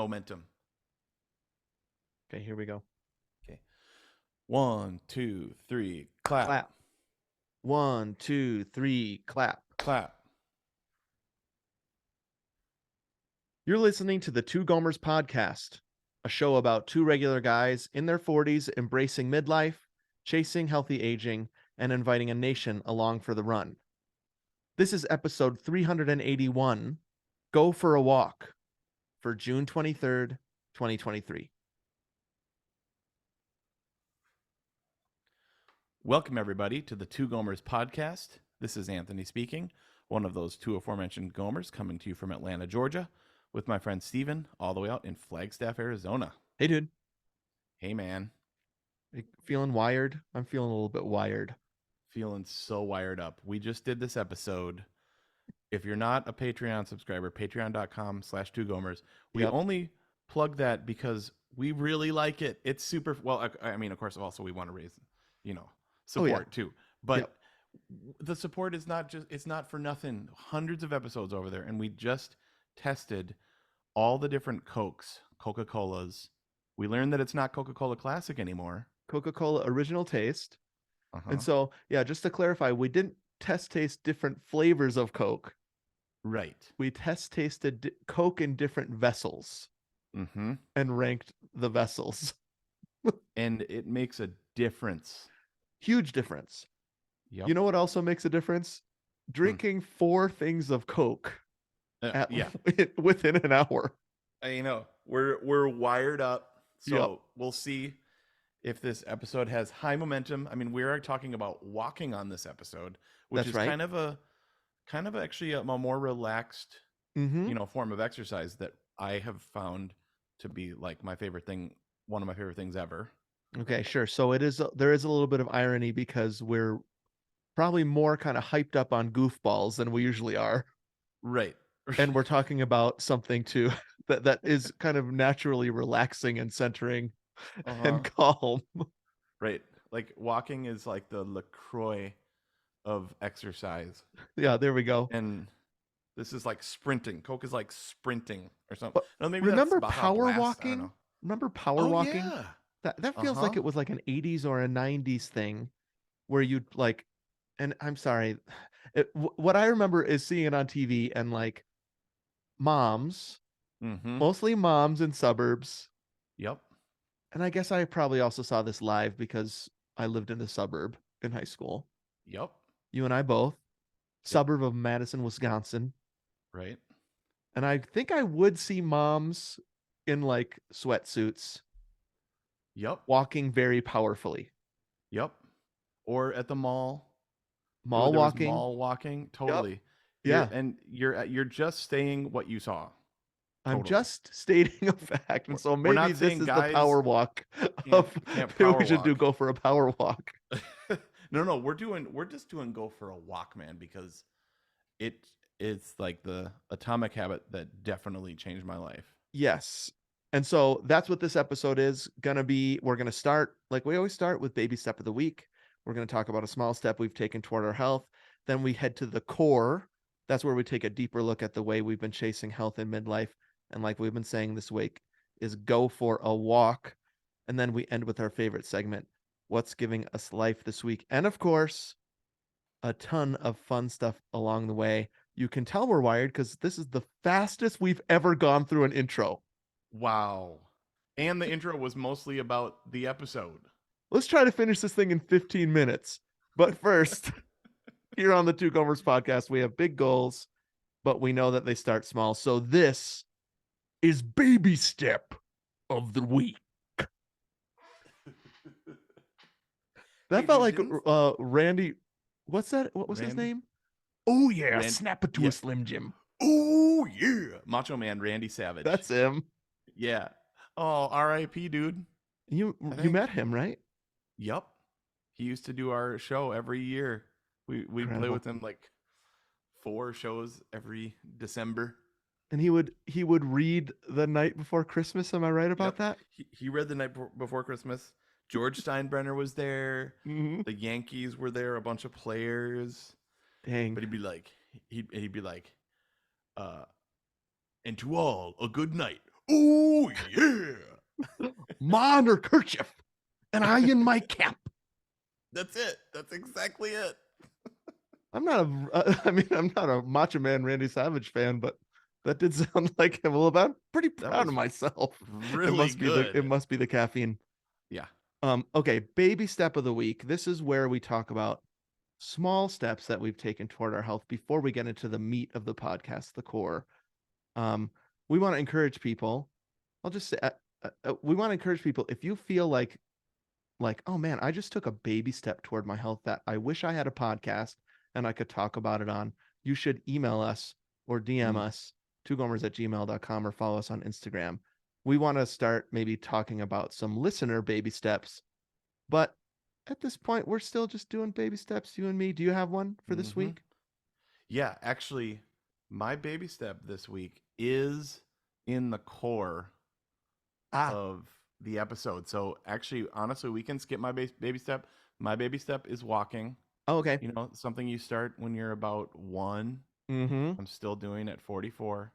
Momentum. Okay, here we go. Okay. One, two, three, clap, Clap. One, two, three, clap. clap. You're listening to the Two Gomers podcast, a show about two regular guys in their 40s embracing midlife, chasing healthy aging, and inviting a nation along for the run. This is episode 381, Go for a Walk, for June 23rd, 2023. Welcome, everybody, to the Two Gomers podcast. This is Anthony speaking, one of those two aforementioned Gomers coming to you from Atlanta, Georgia, with my friend Steven, all the way out in Flagstaff, Arizona. Hey, dude. Hey, man. Feeling wired? I'm feeling a little bit wired. Feeling so wired up. We just did this episode. If you're not a Patreon subscriber, patreon.com/2gomers. We Yep. only plug that because we really like it. It's super, well, I mean, of course, also we want to raise, Oh, yeah. support too. But Yep. the support is not just, it's not for nothing. Hundreds of episodes over there. And we just tested all the different Cokes, Coca-Colas. We learned that it's not Coca-Cola Classic anymore. Coca-Cola original taste. And Uh-huh. so, yeah, just to clarify, we didn't test taste different flavors of Coke. Right. We test tasted Coke in different vessels Mm-hmm. and ranked the vessels. And it makes a difference. Huge difference. Yep. You know what also makes a difference? Drinking 4 things of Coke Yeah. within an hour. We're wired up, so Yep. we'll see if this episode has high momentum. I mean, we are talking about walking on this episode, which That's is right. kind of actually a more relaxed, Mm-hmm. form of exercise that I have found to be like my favorite thing, one of my favorite things ever. Okay, sure. So there is a little bit of irony because we're probably more kind of hyped up on goofballs than we usually are. Right. And we're talking about something too that is kind of naturally relaxing and centering Uh-huh. and calm. Right. Like walking is like the LaCroix of exercise. Yeah, there we go. And this is like sprinting. Coke is like sprinting or something. But No, maybe that's remember Baja power Blast. I don't walking? know. Remember power Oh walking? yeah. That feels like Uh-huh. it was like an 80s or a 90s thing where you'd like, and I'm sorry, what I remember is seeing it on TV and like moms, Mm-hmm. mostly moms in suburbs. Yep. And I guess I probably also saw this live because I lived in a suburb in high school. Yep. You and I both. Yep. Suburb of Madison, Wisconsin. Right. And I think I would see moms in like sweatsuits Yep. walking very powerfully. Yep. Or at the mall. Mall There was walking. mall walking. Yep. Totally. Yeah. You're just saying what you saw. I'm Totally. just stating a fact. And so We're maybe not this saying is the guys power walk can't of can't maybe power we should walk. go for a power walk. No, we're just doing go for a walk, man, because it it's like the atomic habit that definitely changed my life. Yes. And so that's what this episode is going to be. We're going to start like we always start with baby step of the week. We're going to talk about a small step we've taken toward our health. Then we head to the core. That's where we take a deeper look at the way we've been chasing health in midlife. And like we've been saying this week, is go for a walk. And then we end with our favorite segment, what's giving us life this week. And of course, a ton of fun stuff along the way. You can tell we're wired because this is the fastest we've ever gone through an intro. Wow. And the intro was mostly about the episode. Let's try to finish this thing in 15 minutes. But first, here on the Two Gomers podcast, we have big goals, but we know that they start small. So this is baby step of the week. That Hey, felt dude, like didn't Randy. What's that? What was his Randy name? Oh yeah, Rand snap it to yeah. a Slim Jim. Oh yeah. Macho Man Randy Savage. That's him. Yeah. Oh, R.I.P. dude. I You think. met him, right? Yep. He used to do our show every year. We'd play Incredible. with him like 4 shows every December. And he would read the night before Christmas. Am I right about Yep. that? He read the night before Christmas. George Steinbrenner was there. Mm-hmm. The Yankees were there, a bunch of players. Dang. But he'd be like, uh, and to all a good night. Oh yeah. Ma or kerchief, and I in my cap. That's it. That's exactly it. I'm not I mean, I'm not a Macho Man Randy Savage fan, but that did sound like him. Well, I'm pretty That proud was of myself. It really must be the good. caffeine. Yeah. Okay, baby step of the week. This is where we talk about small steps that we've taken toward our health before we get into the meat of the podcast, the core. Um, we want to encourage people. I'll just say, we want to encourage people. If you feel like, oh man, I just took a baby step toward my health that I wish I had a podcast and I could talk about it on, you should email us or DM us, twogomers@gmail.com, or follow us on Instagram. We want to start maybe talking about some listener baby steps, but at this point, we're still just doing baby steps, you and me. Do you have one for this Mm-hmm. week? Yeah, actually, my baby step this week is in the core Ah, of the episode. So actually, honestly, we can skip my baby step. My baby step is walking. oh, okay. You know, something you start when you're about 1. Mm-hmm. I'm still doing at 44.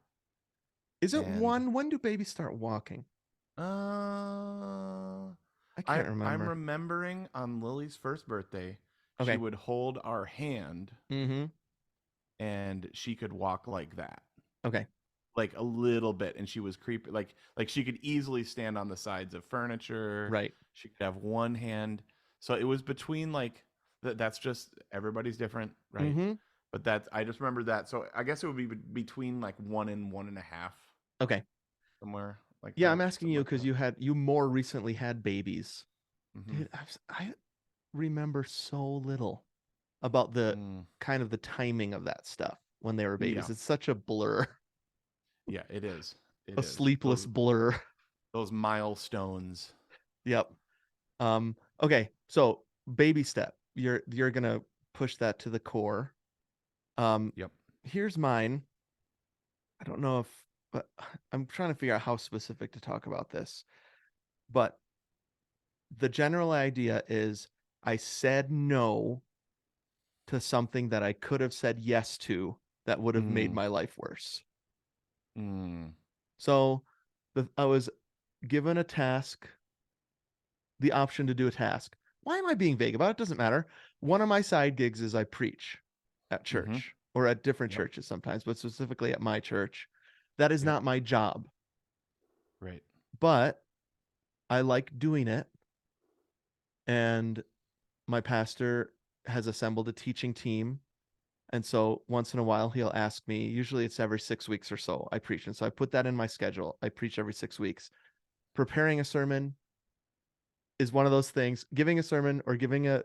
Is it And one? When do babies start walking? uh I I can't I'm remember. remembering on Lily's first birthday, she Okay. would hold our hand Mm-hmm. and she could walk like that. Okay. Like a little bit, and she was creepy, like she could easily stand on the sides of furniture. Right. She could have one hand. So it was between like that's just everybody's different, right? Mm-hmm. But that I just remember that. So I guess it would be between like 1 and 1.5, Okay. somewhere like Yeah, I'm that. asking Something you like because that. you more recently had babies. Mm-hmm. Dude, I remember so little about the Mm, kind of the timing of that stuff when they were yeah, babies. It's such a blur, yeah, it is. It a is. sleepless blur. Those milestones. Yep. Okay, so baby step. You're gonna push that to the core. Um, Yep. Here's mine. I don't know if, but I'm trying to figure out how specific to talk about this. But the general idea is I said no to something that I could have said yes to that would have made Mm, my life worse. mm, So I was given a task, the option to do a task. Why am I being vague about it? Doesn't matter. One of my side gigs is I preach at mm-hmm. church or at different Yep. churches sometimes, but specifically at my church. That is Yep. not my job, Right. but I like doing it. And my pastor has assembled a teaching team. And so once in a while, he'll ask me, usually it's every 6 weeks or so, I preach. And so I put that in my schedule. I preach every 6 weeks. Preparing a sermon is one of those things. Giving a sermon or giving a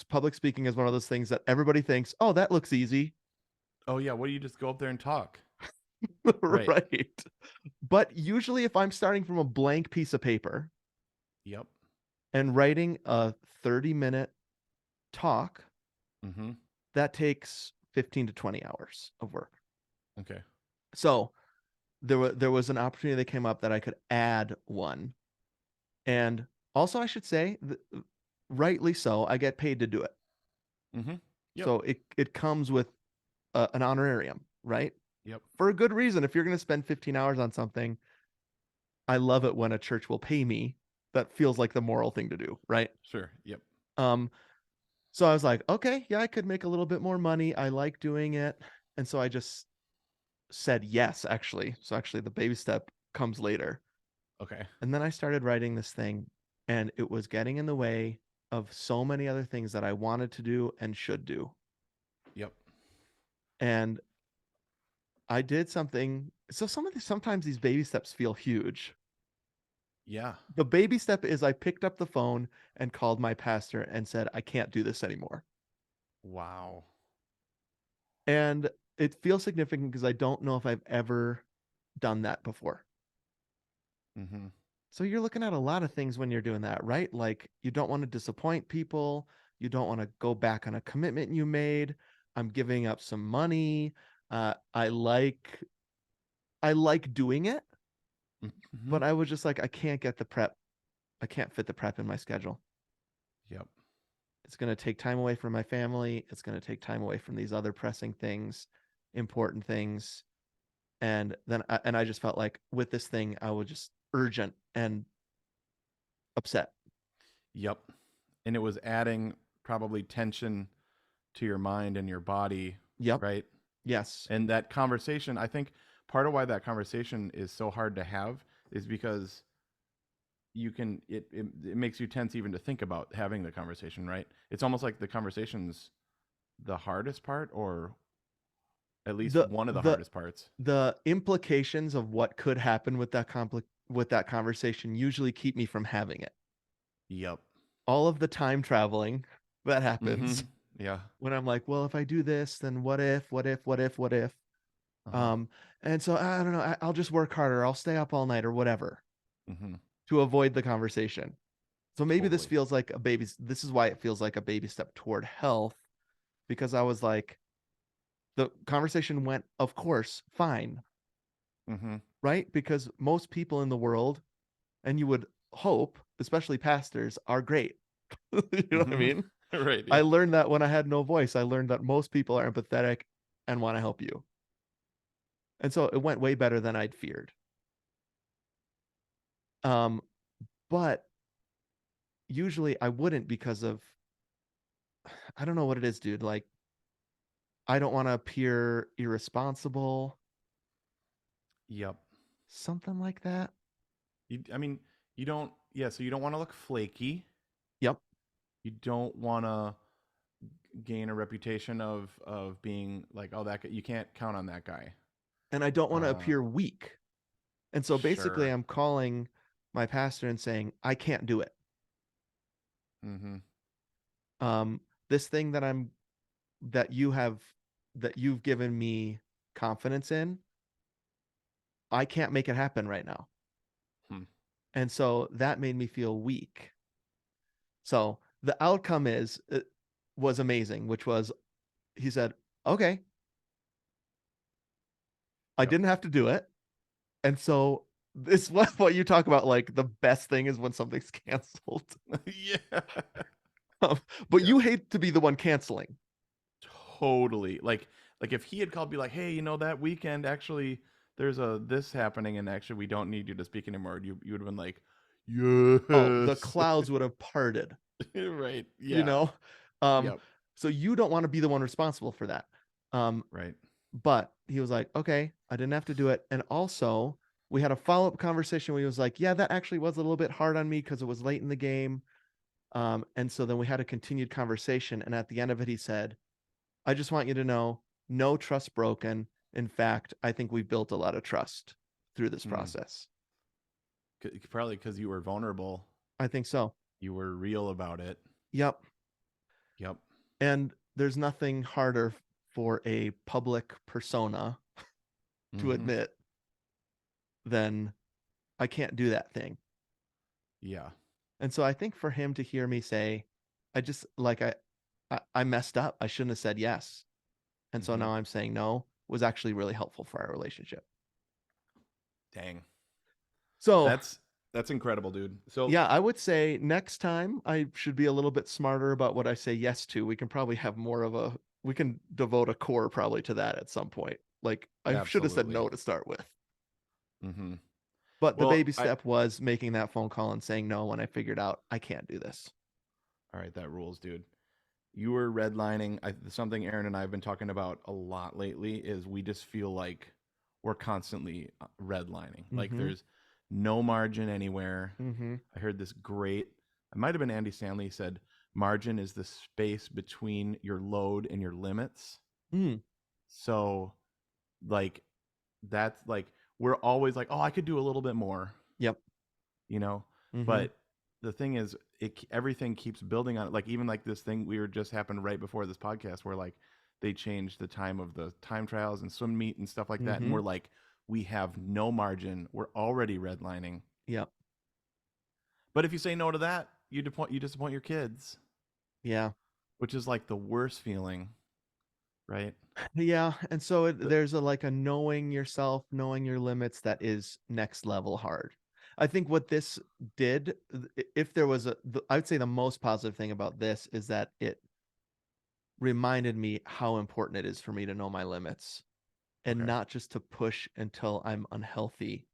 public speaking is one of those things that everybody thinks, oh, that looks easy. Oh yeah. What do you just go up there and talk? Right. Right. But usually, if I'm starting from a blank piece of paper Yep. and writing a 30-minute talk, Mm-hmm. that takes 15 to 20 hours of work. Okay. So there was an opportunity that came up that I could add one. And also, I should say, rightly so, I get paid to do it. Mm-hmm. Yep. So it comes with an honorarium, right? Yep. For a good reason. If you're going to spend 15 hours on something, I love it when a church will pay me. That feels like the moral thing to do, right? Sure. Yep. Um, so I was like, okay, yeah, I could make a little bit more money. I like doing it. And so I just said yes, actually. So actually the baby step comes later. Okay. And then I started writing this thing, and it was getting in the way of so many other things that I wanted to do and should do. Yep. And I did something. So sometimes these baby steps feel huge. Yeah. The baby step is I picked up the phone and called my pastor and said, I can't do this anymore. Wow. And it feels significant because I don't know if I've ever done that before. Mm-hmm. So you're looking at a lot of things when you're doing that, right? Like you don't want to disappoint people. You don't want to go back on a commitment you made. I'm giving up some money. I like doing it, Mm-hmm. but I was just like, I can't get the prep. I can't fit the prep in my schedule. Yep. It's going to take time away from my family. It's going to take time away from these other pressing things, important things. And then I just felt like with this thing, I was just urgent and upset. Yep. And it was adding probably tension to your mind and your body, Yep. right? Yes. And that conversation, I think part of why that conversation is so hard to have is because it makes you tense even to think about having the conversation, right? It's almost like the conversation's the hardest part, or at least The one of the the hardest parts. the implications of what could happen with that conversation usually keep me from having it. Yep. All of the time traveling that Mm-hmm. happens Yeah. when I'm like, well, if I do this, then what if? Uh-huh. Um, and so I don't know. I'll just work harder. I'll stay up all night or whatever Mm-hmm. to avoid the conversation. So maybe this Totally. feels like a baby. This is why it feels like a baby step toward health, because I was like, the conversation went, of course, fine, Mm-hmm. right? Because most people in the world, and you would hope, especially pastors, are great. You know what I Mm-hmm. mean? Right. I Yeah. learned that when I had no voice. I learned that most people are empathetic and want to help you. And so it went way better than I'd feared. Um, but usually I wouldn't because of I don't know what it is, dude. Like I don't want to appear irresponsible, Yep. something like that. I mean, you don't. Yeah. So you don't want to look flaky. Yep. You don't want to gain a reputation of being like, oh, that guy, you can't count on that guy. And I don't want to Uh, appear weak. And so basically sure. I'm calling my pastor and saying, I can't do it. Mm-hmm. Um, this thing that you have that you've given me confidence in, I can't make it happen right now. Hmm. And so that made me feel weak. So the outcome is it was amazing, which was he said, "Okay, I Yep. didn't have to do it." And so this what you talk about, like the best thing is when something's canceled. Yeah. But Yep. you hate to be the one canceling. Totally. Like if he had called, be like, hey, that weekend actually there's a this happening, and actually we don't need you to speak anymore. You would have been like, Oh, the yes. clouds would have parted, Right. you Yeah. know? Um, Yep. so you don't want to be the one responsible for that. Um, Right. but he was like, okay, I didn't have to do it. And also, we had a follow up conversation where he was like, yeah, that actually was a little bit hard on me because it was late in the game. And so then we had a continued conversation. And at the end of it, he said, I just want you to know no trust broken. In fact, I think we built a lot of trust through this Hmm. process. Probably because you were vulnerable. I think so. You were real about it. Yep. Yep. And there's nothing harder for a public persona to Mm-hmm. admit than I can't do that thing. Yeah. And so I think for him to hear me say, I just like I messed up. I shouldn't have said yes. And so Mm-hmm. now I'm saying no was actually really helpful for our relationship. Dang. So That's that's incredible, dude. So yeah, I would say next time I should be a little bit smarter about what I say yes to. We can probably have more of a we can devote a core probably to that at some point. Like I should have said absolutely. no to start with. Mm-hmm. But the Well, baby step was making that phone call and saying no when I figured out I can't do this. all right, that rules, dude. You were redlining. Something Aaron and I have been talking about a lot lately is we just feel like we're constantly redlining. Like Mm-hmm. there's no margin anywhere. Mm-hmm. I heard this great. It might have been Andy Stanley said margin is the space between your load and your limits. Mm. So like that's like we're always like, oh, I could do a little bit more, Yep. you know. Mm-hmm. But the thing is, everything keeps building on it. Like even like this thing we were just happened right before this podcast, where like they changed the time of the time trials and swim meet and stuff like that, and Mm-hmm. we're like, we have no margin. We're already redlining. Yep. But if you say no to that, you disappoint your kids, Yeah. which is like the worst feeling, right? Yeah. And so The, there's a like a knowing yourself, knowing your limits that is next level hard. I think what this did, if there was I would say the most positive thing about this is that it reminded me how important it is for me to know my limits. and Okay. not just to push until I'm unhealthy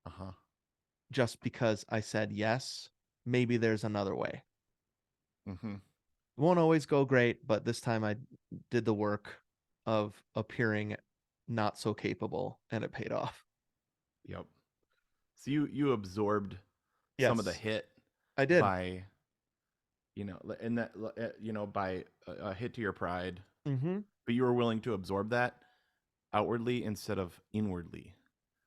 Uh-huh. just because I said yes. Maybe there's another way. Mm-hmm. It won't always go great, but this time I did the work of appearing not so capable, and it paid off. Yep. So you absorbed some of the Yes, hit I did. by, and that, by a hit to your pride, Mm-hmm. but you were willing to absorb that outwardly instead of inwardly,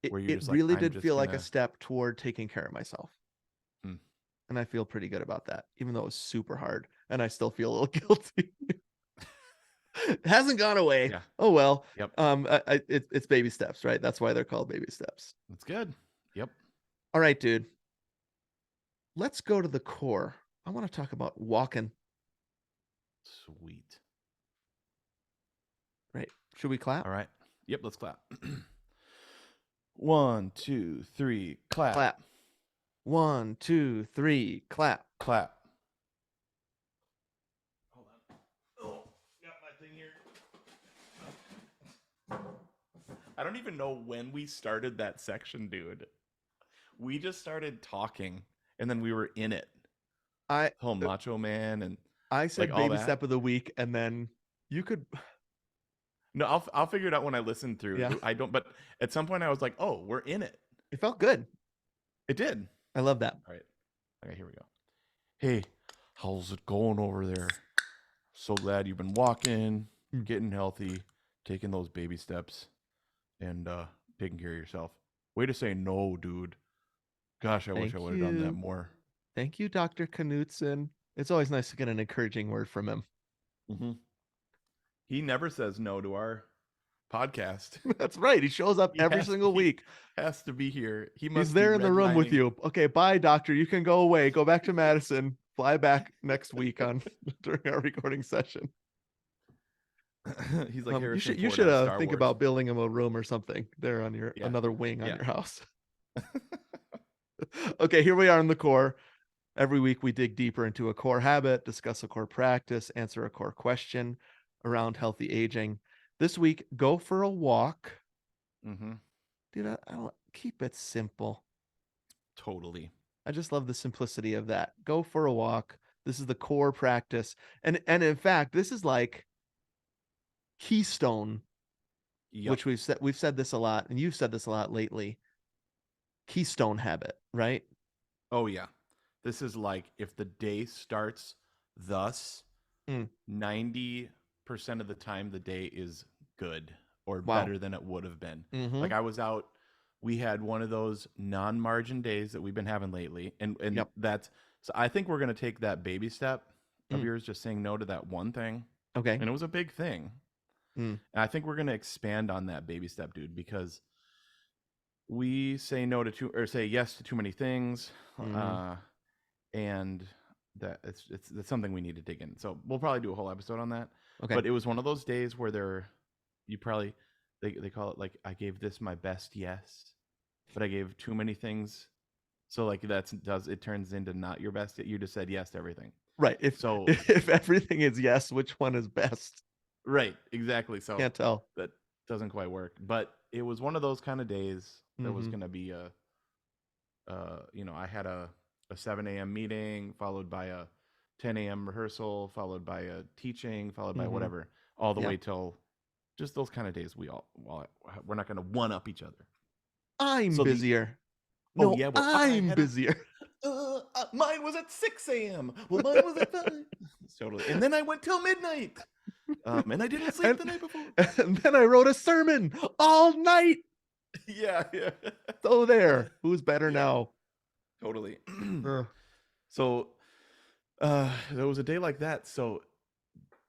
It, where you're it just like, really I'm did just feel like a gonna. step toward taking care of myself. Hmm. And I feel pretty good about that, even though it was super hard. And I still feel a little guilty. It hasn't gone away. Yeah. Oh well. Yep. It's baby steps, right? That's why they're called baby steps. That's good. Yep. All right, dude. Let's go to the core. I want to talk about walking. Sweet. Right. Should we clap? All right. Yep. Let's clap. 1, 2, 3, clap. Clap. 1, 2, 3, clap. Clap. Hold on. Oh, got my thing here. I don't even know when we started that section, dude. We just started talking, and then we were in it. I Whole Macho Man and said all baby that. step of the week, and then you could. No, I'll figure it out when I listen through. Yeah. I don't, but at some point I was like, oh, we're in it. It felt good. It did. I love that. All right. Okay, here we go. Hey, how's it going over there? So glad you've been walking, getting healthy, taking those baby steps, and taking care of yourself. Way to say no, dude. Gosh, I wish I would have done that more. Thank you, Dr. Knutson. It's always nice to get an encouraging word from him. Mm-hmm. He never says no to our podcast. That's right. He shows up every single week. Has to be here. He's there in the room with you. Okay, bye, doctor. You can go away. Go back to Madison. Fly back next week during our recording session. He's like, you should think about building him a room or something there on your another wing on your house. Okay, here we are in the core. Every week we dig deeper into a core habit, discuss a core practice, answer a core question around healthy aging. This week, go for a walk. Mm-hmm. Dude, I don't keep it simple. Totally. I just love the simplicity of that. Go for a walk. This is the core practice. And in fact, this is like keystone, which we've said this a lot, and you've said this a lot lately. Keystone habit, right? Oh yeah. This is like if the day starts thus, 90% of the time the day is good or better than it would have been. Mm-hmm. Like I was out, we had one of those non-margin days that we've been having lately. And that's, so I think we're going to take that baby step of yours, just saying no to that one thing. Okay. And it was a big thing. And I think we're going to expand on that baby step, dude, because we say no to say yes to too many things. And that it's something we need to dig in. So we'll probably do a whole episode on that. Okay. But it was one of those days where they call it like, I gave this my best yes, but I gave too many things. So like it turns into not your best. You just said yes to everything. Right. If everything is yes, which one is best? Right. Exactly. So can't tell. That doesn't quite work. But it was one of those kind of days that was going to be I had a 7 a.m. meeting followed by a 10 a.m. rehearsal, followed by a teaching, followed by whatever, all the way till just those kind of days. We're not going to one up each other. I'm busier. I'm busier. Mine was at 6 a.m. Well, mine was at 5. Totally. And then I went till midnight. And I didn't sleep the night before. And then I wrote a sermon all night. Yeah. So there. Who's better now? Totally. So there was a day like that. So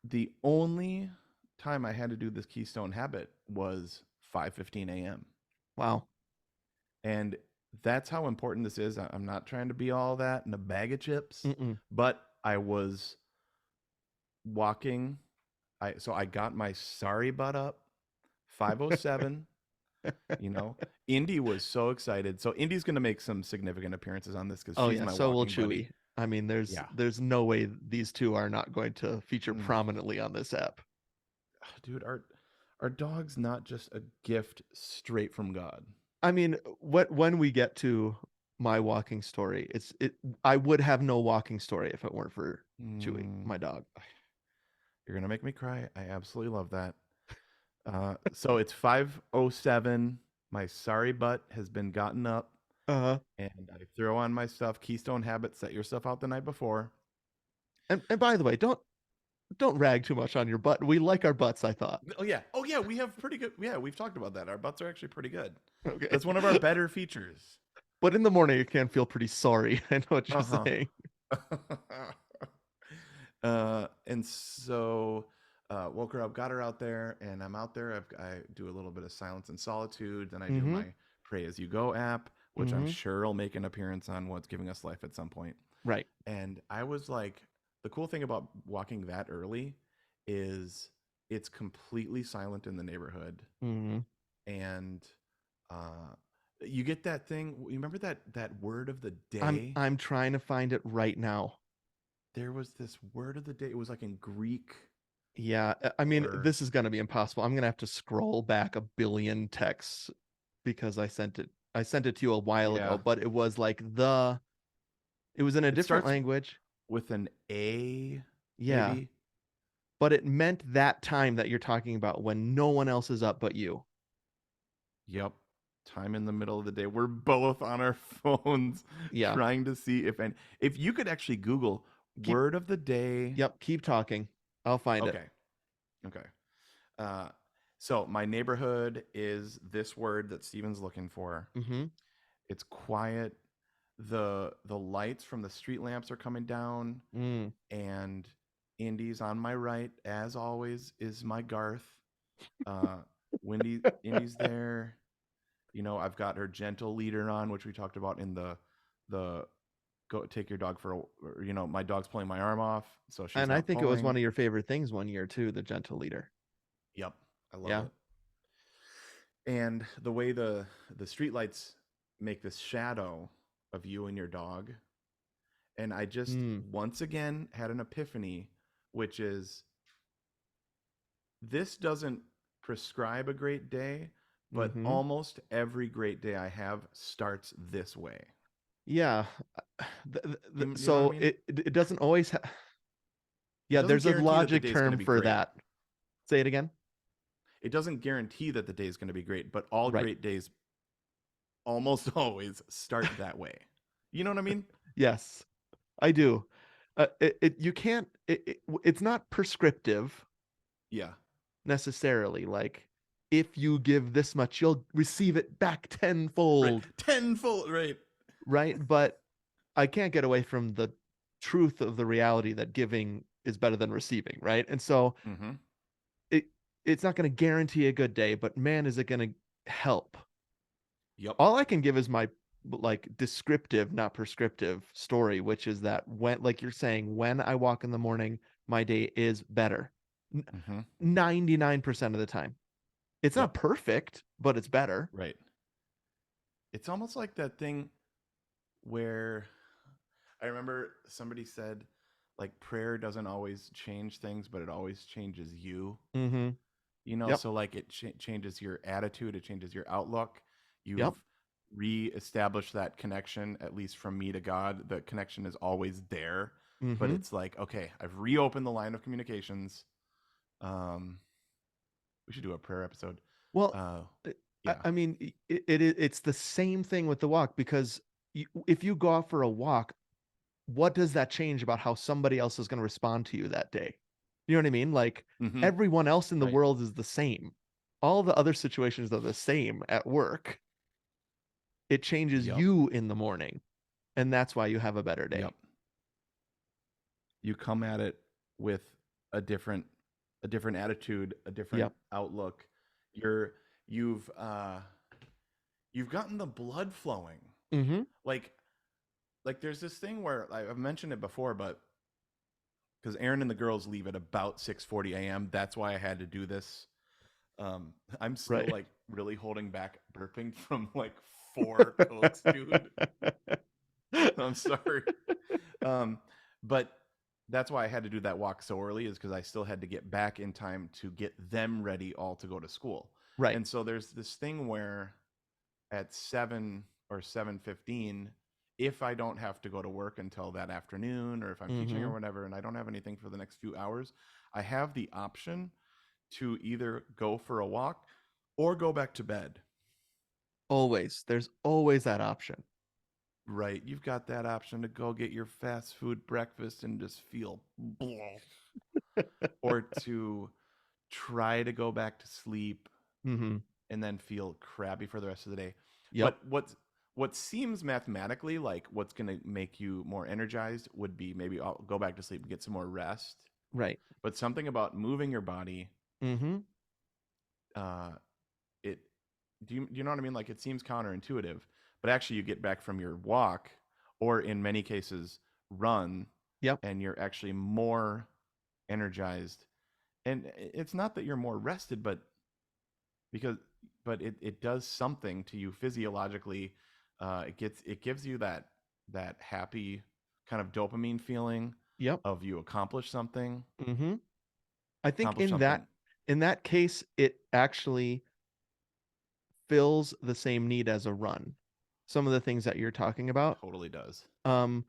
the only time I had to do this keystone habit was 5:15 a.m. Wow. And that's how important this is. I'm not trying to be all that in a bag of chips, but I was walking. So I got my sorry butt up, 5:07. Indy was so excited. So Indy's going to make some significant appearances on this because she's my so will walking buddy. Chewy. I mean, there's no way these two are not going to feature prominently on this app. Dude, Are dogs not just a gift straight from God? I mean, when we get to my walking story, I would have no walking story if it weren't for Chewy, Mm, my dog. you're gonna make me cry. I absolutely love that. So it's 5:07. My sorry butt has been gotten up, Uh-huh. and I throw on my stuff. Keystone Habit, set your stuff out the night before. And by the way, don't rag too much on your butt. We like our butts, I thought. Oh yeah, we have pretty good. Yeah, we've talked about that. Our butts are actually pretty good. Okay. That's one of our better features. But in the morning, you can feel pretty sorry. I know what you're Uh-huh. saying. And so woke her up, got her out there, and I'm out there. I do a little bit of silence and solitude. Then I do Mm-hmm. my Pray As You Go app, which I'm Mm-hmm. sure will make an appearance on What's Giving Us Life at some point. Right. And I was like, the cool thing about walking that early is it's completely silent in the neighborhood. Mm-hmm. And you get that thing. You remember that word of the I'm day? I'm trying to find it right now. There was this word of the day. It was like in Greek. Yeah, I mean, Or this is gonna be impossible. I'm gonna have to scroll back a billion texts because I sent it to you a while ago, yeah, but it was like it was in a it different starts language. with an A, Yeah, maybe. but it meant that time that you're talking about when no one else is up but you. Yep. Time in the middle of the day. We're both on our phones Yeah. trying to see if you could actually Google Keep word of the day. Yep, keep talking. I'll find it. Okay. Okay. Uh, so my neighborhood is this word that Steven's looking for. Mm-hmm. It's quiet. The lights from the street lamps are coming down, Mm. and Indy's on my right, as always, is my Garth. Uh, Indy's there. You know, I've got her gentle leader on, which we talked about in the go take your dog for a, you know, my dog's pulling my arm off, so she's And I not think it was one pulling. of your favorite things one year too, the gentle leader. Yep, I love Yeah. it. And the way the streetlights make this shadow of you and your dog, and I just Mm. once again had an epiphany, which is this doesn't prescribe a great day, but Mm-hmm. almost every great day I have starts this way. Yeah. You know what I So mean? it doesn't always It yeah, doesn't there's a guarantee that the logic day's going to term be for great. that. Say it again. It doesn't guarantee that the day is going to be great, but all Right. great days almost always start that way. You know what I mean? Yes, I do. You can't it's not prescriptive Yeah. necessarily. Like if you give this much, you'll receive it back Right. tenfold, Tenfold. Right. right? But I can't get away from the truth of the reality that giving is better than receiving, right? And so Mm-hmm. it it's not going to guarantee a good day, but man, is it going to help. Yep. All I can give is my like descriptive, not prescriptive story, which is that when, like you're saying, when I walk in the morning, my day is better. Mm-hmm. 99% of the time. It's Yep. not perfect, but it's better. Right. It's almost like that thing where I remember somebody said, like, prayer doesn't always change things, but it always changes you. Mm-hmm. You know, Yep. so like it changes your attitude, it changes your outlook. Yep. You've re-established that connection, at least from me to God. The connection is always there, but Mm-hmm. it's like, okay, I've reopened the line of communications. We should do a prayer episode. Well, Yeah. I mean, it's the same thing with the walk because if you go out for a walk, what does that change about how somebody else is going to respond to you that day? You know what I mean? Like Mm-hmm. everyone else in the Right. world is the same. All the other situations are the same at work. It changes Yep. you in the morning, and that's why you have a better day. Yep. You come at it with a different attitude, a different Yep. outlook. You've gotten the blood flowing. Mm-hmm. Like there's this thing where I've mentioned it before, but because Aaron and the girls leave at about 6:40 a.m. That's why I had to do this. I'm still Right. like really holding back burping from like 4 Cokes, dude. I'm sorry. But that's why I had to do that walk so early, is because I still had to get back in time to get them ready all to go to school. Right. And so there's this thing where at 7 or 7:15, if I don't have to go to work until that afternoon, or if I'm teaching or Mm-hmm. whatever and I don't have anything for the next few hours, I have the option to either go for a walk or go back to bed. Always. There's always that option. Right. You've got that option to go get your fast food breakfast and just feel blah, or to try to go back to sleep Mm-hmm. and then feel crabby for the rest of the day. Yep. But what seems mathematically like what's going to make you more energized would be maybe I'll go back to sleep and get some more rest. Right. But something about moving your body, Mm-hmm. uh, it do you know what I mean? Like it seems counterintuitive, but actually you get back from your walk, or in many cases run, Yep. and you're actually more energized. And it's not that you're more rested, but because it does something to you physiologically. It gives you that happy kind of dopamine feeling Yep. of you accomplish something, Mm-hmm. I think accomplish something. in that case, it actually fills the same need as a run. Some of the things that you're talking about. Totally does. Um,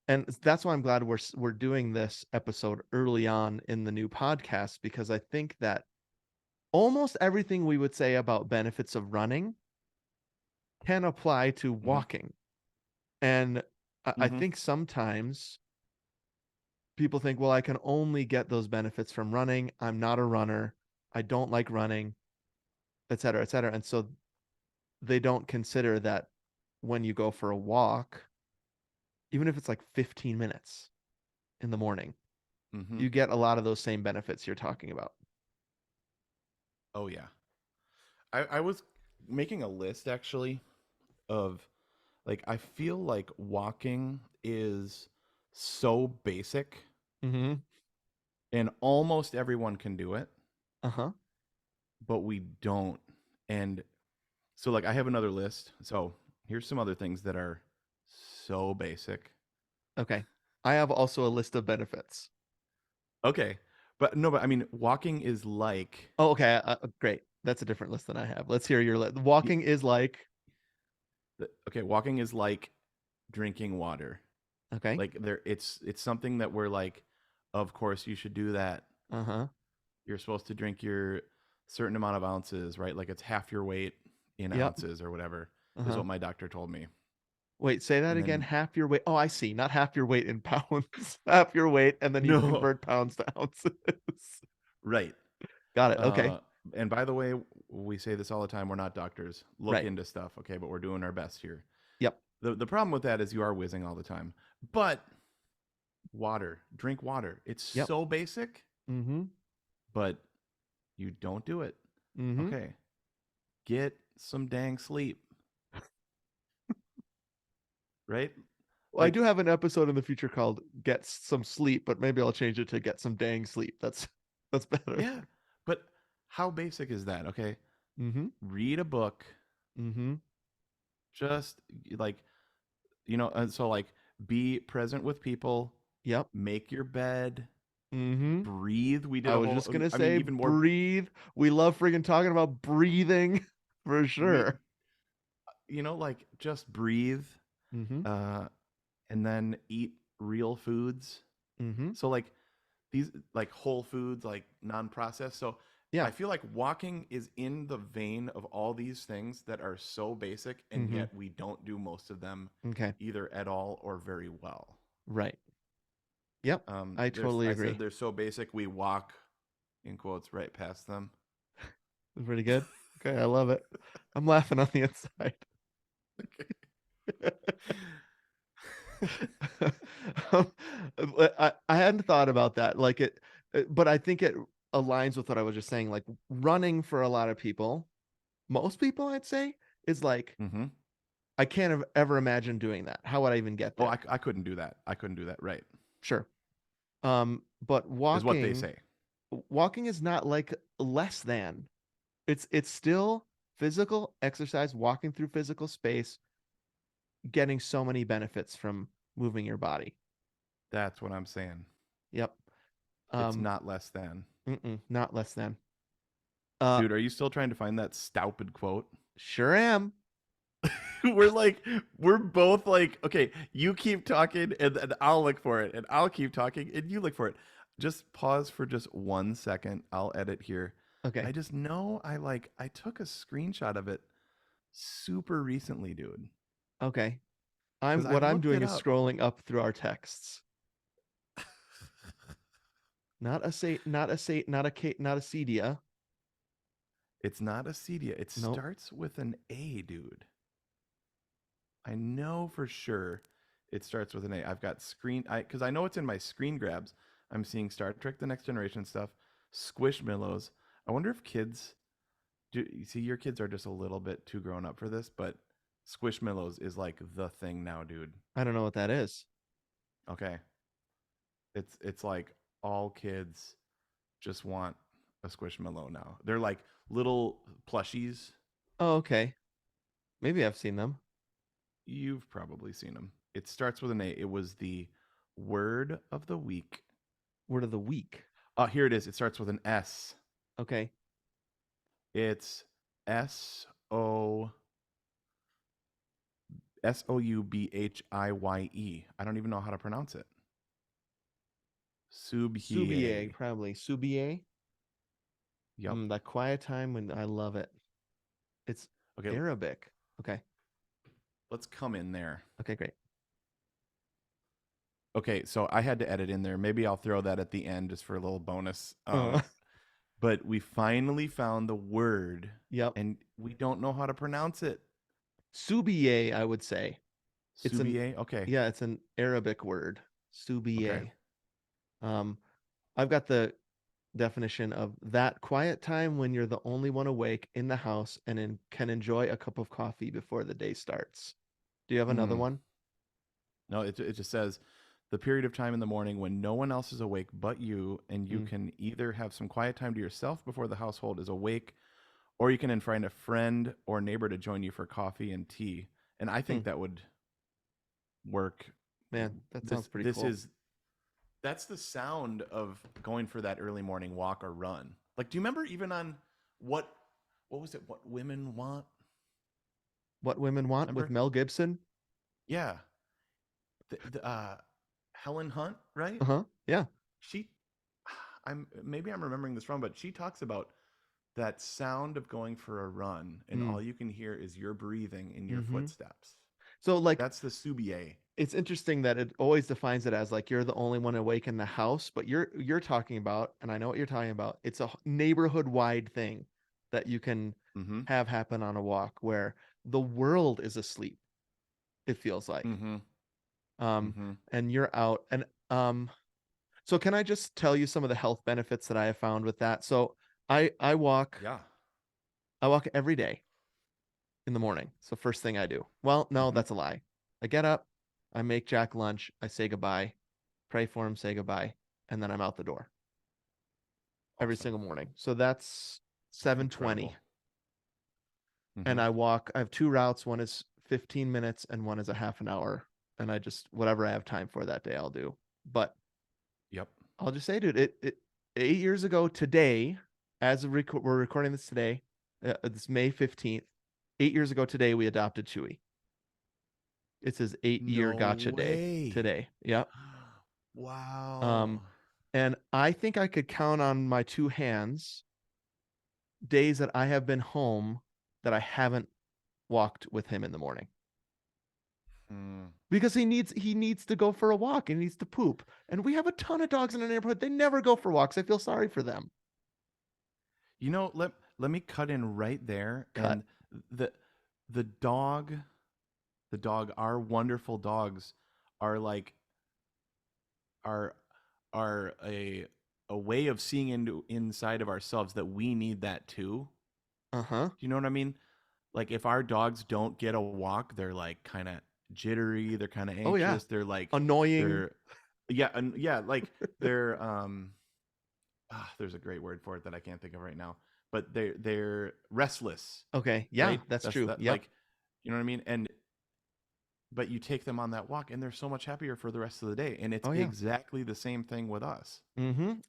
and that's why I'm glad we're doing this episode early on in the new podcast, because I think that almost everything we would say about benefits of running can apply to Hmm. walking. And I Hmm. think sometimes people think, well, I can only get those benefits from running. I'm not a runner. I don't like running, et cetera, et cetera. And so they don't consider that when you go for a walk, even if it's like 15 minutes in the morning, Hmm. you get a lot of those same benefits you're talking about. Oh yeah. I was making a list actually of, like, I feel like walking is so basic Mm-hmm. and almost everyone can do it, Uh-huh. but we don't. And so, like, I have another list. So here's some other things that are so basic. Okay. I have also a list of benefits. Okay. But no, but I mean, walking is like, Oh, okay. Great. That's a different list than I have. Let's hear your list. Walking is like, okay, walking is like drinking water. okay. Like it's something that we're like, of course you should do that. Uh-huh. You're supposed to drink your certain amount of ounces, right? Like it's half your weight in Yep. ounces or whatever, is Uh-huh. what my doctor told me. Wait, say that And again. then Half your weight. Oh, I see. Not half your weight in pounds. Half your weight, and then you no, convert pounds to ounces. right. Got it. Okay. Uh, and by the way, we say this all the time. We're not doctors. Look Right. into stuff, okay? But we're doing our best here. Yep. The problem with that is you are whizzing all the time. But water, drink water. It's Yep. so basic, Mm-hmm. but you don't do it. Mm-hmm. Okay. Get some dang sleep, right? Well, I Like, do have an episode in the future called "Get Some Sleep," but maybe I'll change it to "Get Some Dang Sleep." That's better. yeah. But how basic is that? Okay. Mm-hmm. Read a book, Mm-hmm. just like, and so like be present with people, Yep. make your bed, Mm-hmm. breathe. We did I a was whole, just gonna I mean, say even more. breathe. We love friggin' talking about breathing for We, sure. like just breathe, Mm-hmm. uh, and then eat real foods. Mm-hmm. So like these, like whole foods, like non-processed. So Yeah. I feel like walking is in the vein of all these things that are so basic, and Mm-hmm. yet we don't do most of them Okay. either at all or very well. Right. Yep. I totally I said agree. they're so basic we walk, in quotes, right past them. Pretty good. Okay, I love it. I'm laughing on the inside. Um, I hadn't thought about that. Like but I think it aligns with what I was just saying. Like running for a lot of people, most people, I'd say, is like Mm-hmm. I can't have ever imagined doing that. How would I even get Oh, there? I couldn't do that. I couldn't do that. Right. Sure. But Is what they say. walking is not like less than. It's still physical exercise, walking through physical space, getting so many benefits from moving your body. That's what I'm saying. Yep. It's not less than. Not less than. Dude, are you still trying to find that stupid quote? Sure am. We're both like, okay, you keep talking and I'll look for it, and I'll keep talking and you look for it. Just pause for just 1 second. I'll edit here. I Okay. just know I took a screenshot of it super recently, dude. Okay. Because I What I'm looked doing it is up. scrolling up through our texts. Not a say, not a say, not a not a cedia. It's not acedia. It Nope. starts with an A, dude. I know for sure it starts with an A. I've got because I know it's in my screen grabs. I'm seeing Star Trek: The Next Generation stuff, Squishmallows. I wonder if kids do. You see, your kids are just a little bit too grown up for this, but Squishmallows is like the thing now, dude. I don't know what that is. Okay, it's like all kids just want a Squishmallow now. They're like little plushies. Oh, okay. Maybe I've seen them. You've probably seen them. It starts with an A. It was the word of the week. Word of the week. Oh, here it is. It starts with an S. Okay. It's S Soubhye. I don't even know how to pronounce it. Subier, Subhye. probably. Subier. Yep. That quiet time when I love it. It's Okay, Arabic. Okay. let's come in there. Okay, great. Okay, so I had to edit in there. Maybe I'll throw that at the end just for a little bonus. Uh, But we finally found the word, yep. and we don't know how to pronounce it. Subier, I would say. It's an Subhye. Okay. Yeah, it's an Arabic word. Okay. Subier. Um, I've got the definition of that quiet time when you're the only one awake in the house and can enjoy a cup of coffee before the day starts. Do you have another Mm. one? No, it just says the period of time in the morning when no one else is awake but you, and you Mm, can either have some quiet time to yourself before the household is awake, or you can invite a friend or neighbor to join you for coffee and tea. And I think mm. that would work. Man, that sounds This pretty this cool. is that's the sound of going for that early morning walk or run. Like, do you remember even on what what was it? What women want? What Women Want with Remember? Mel Gibson? Yeah, the Helen Hunt, right? Uh-huh. Yeah. She I'm remembering this wrong, but she talks about that sound of going for a run and Mm. all you can hear is your breathing in your Mm-hmm. footsteps. So like That's the Subier. it's interesting that it always defines it as like you're the only one awake in the house, but you're talking about, and I know what you're talking about. It's a neighborhood wide thing that you can Mm-hmm. have happen on a walk where the world is asleep. It feels like, Mm-hmm. um, Mm-hmm. and you're out. And so can I just tell you some of the health benefits that I have found with that? So I walk Yeah. I walk every day in the morning. So first thing I do. Well, no, Mm-hmm. that's a lie. I get up, I make Jack lunch, I say goodbye, pray for him, say goodbye, and then I'm out the door every Awesome. single morning. So that's 7:20. Incredible. Mm-hmm. And I have two routes. One is 15 minutes and one is a half an hour. And I just whatever I have time for that day, I'll do. But Yep. I'll just say, dude, it 8 years ago today, we're recording this today, it's May 15th. 8 years ago today, we adopted Chewy. It's his 8 year No gotcha day way. today. Yep. Wow. Um, and I think I could count on my two hands days that I have been home that I haven't walked with him in the morning Mm. because he needs to go for a walk and he needs to poop. And we have a ton of dogs in our neighborhood. They never go for walks. I feel sorry for them. You know, let me cut in right there. Cut. And the the dog, our wonderful dogs are like are are a way of seeing into inside of ourselves that we need that too. Uh-huh. Do you know what I mean? Like if our dogs don't get a walk, they're like kind of jittery, they're kind of Oh yeah. anxious, they're like Annoying. they're yeah, and yeah, like they're there's a great word for it that I can't think of right now, but they're restless, Okay. Yeah, right? that's That's true. that Yep. like you know what I mean? And but you take them on that walk and they're so much happier for the rest of the day. And it's Oh yeah. exactly the same thing with us.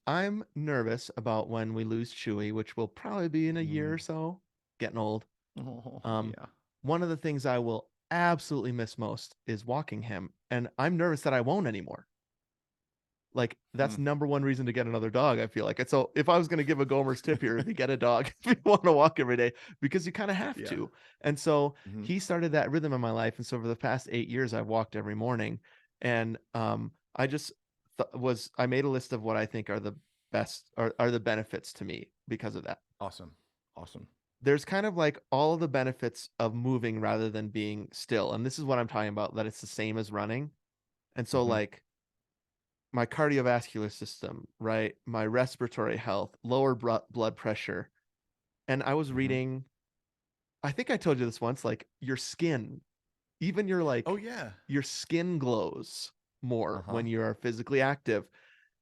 I'm nervous about when we lose Chewy, which will probably be in a year or Mm. so. Getting old. Oh, Um, yeah. one of the things I will absolutely miss most is walking him, and I'm nervous that I won't anymore. Like that's Hmm. number one reason to get another dog. I feel like it's so. If I was going to give a Gomer's tip here, it'd be get a dog if you want to walk every day because you kind of have Yeah. to. And so Hmm. he started that rhythm in my life, and so for the past 8 years, I've walked every morning, and I just I made a list of what I think are the best are the benefits to me because of that. Awesome. Awesome. There's kind of like all the benefits of moving rather than being still, and this is what I'm talking about, that it's the same as running. And so Hmm. like my cardiovascular system, right? My respiratory health, lower blood pressure. And I was Hmm. reading, I think I told you this once, like your skin, even your Oh, like yeah. your skin glows more Uh-huh. when you are physically active.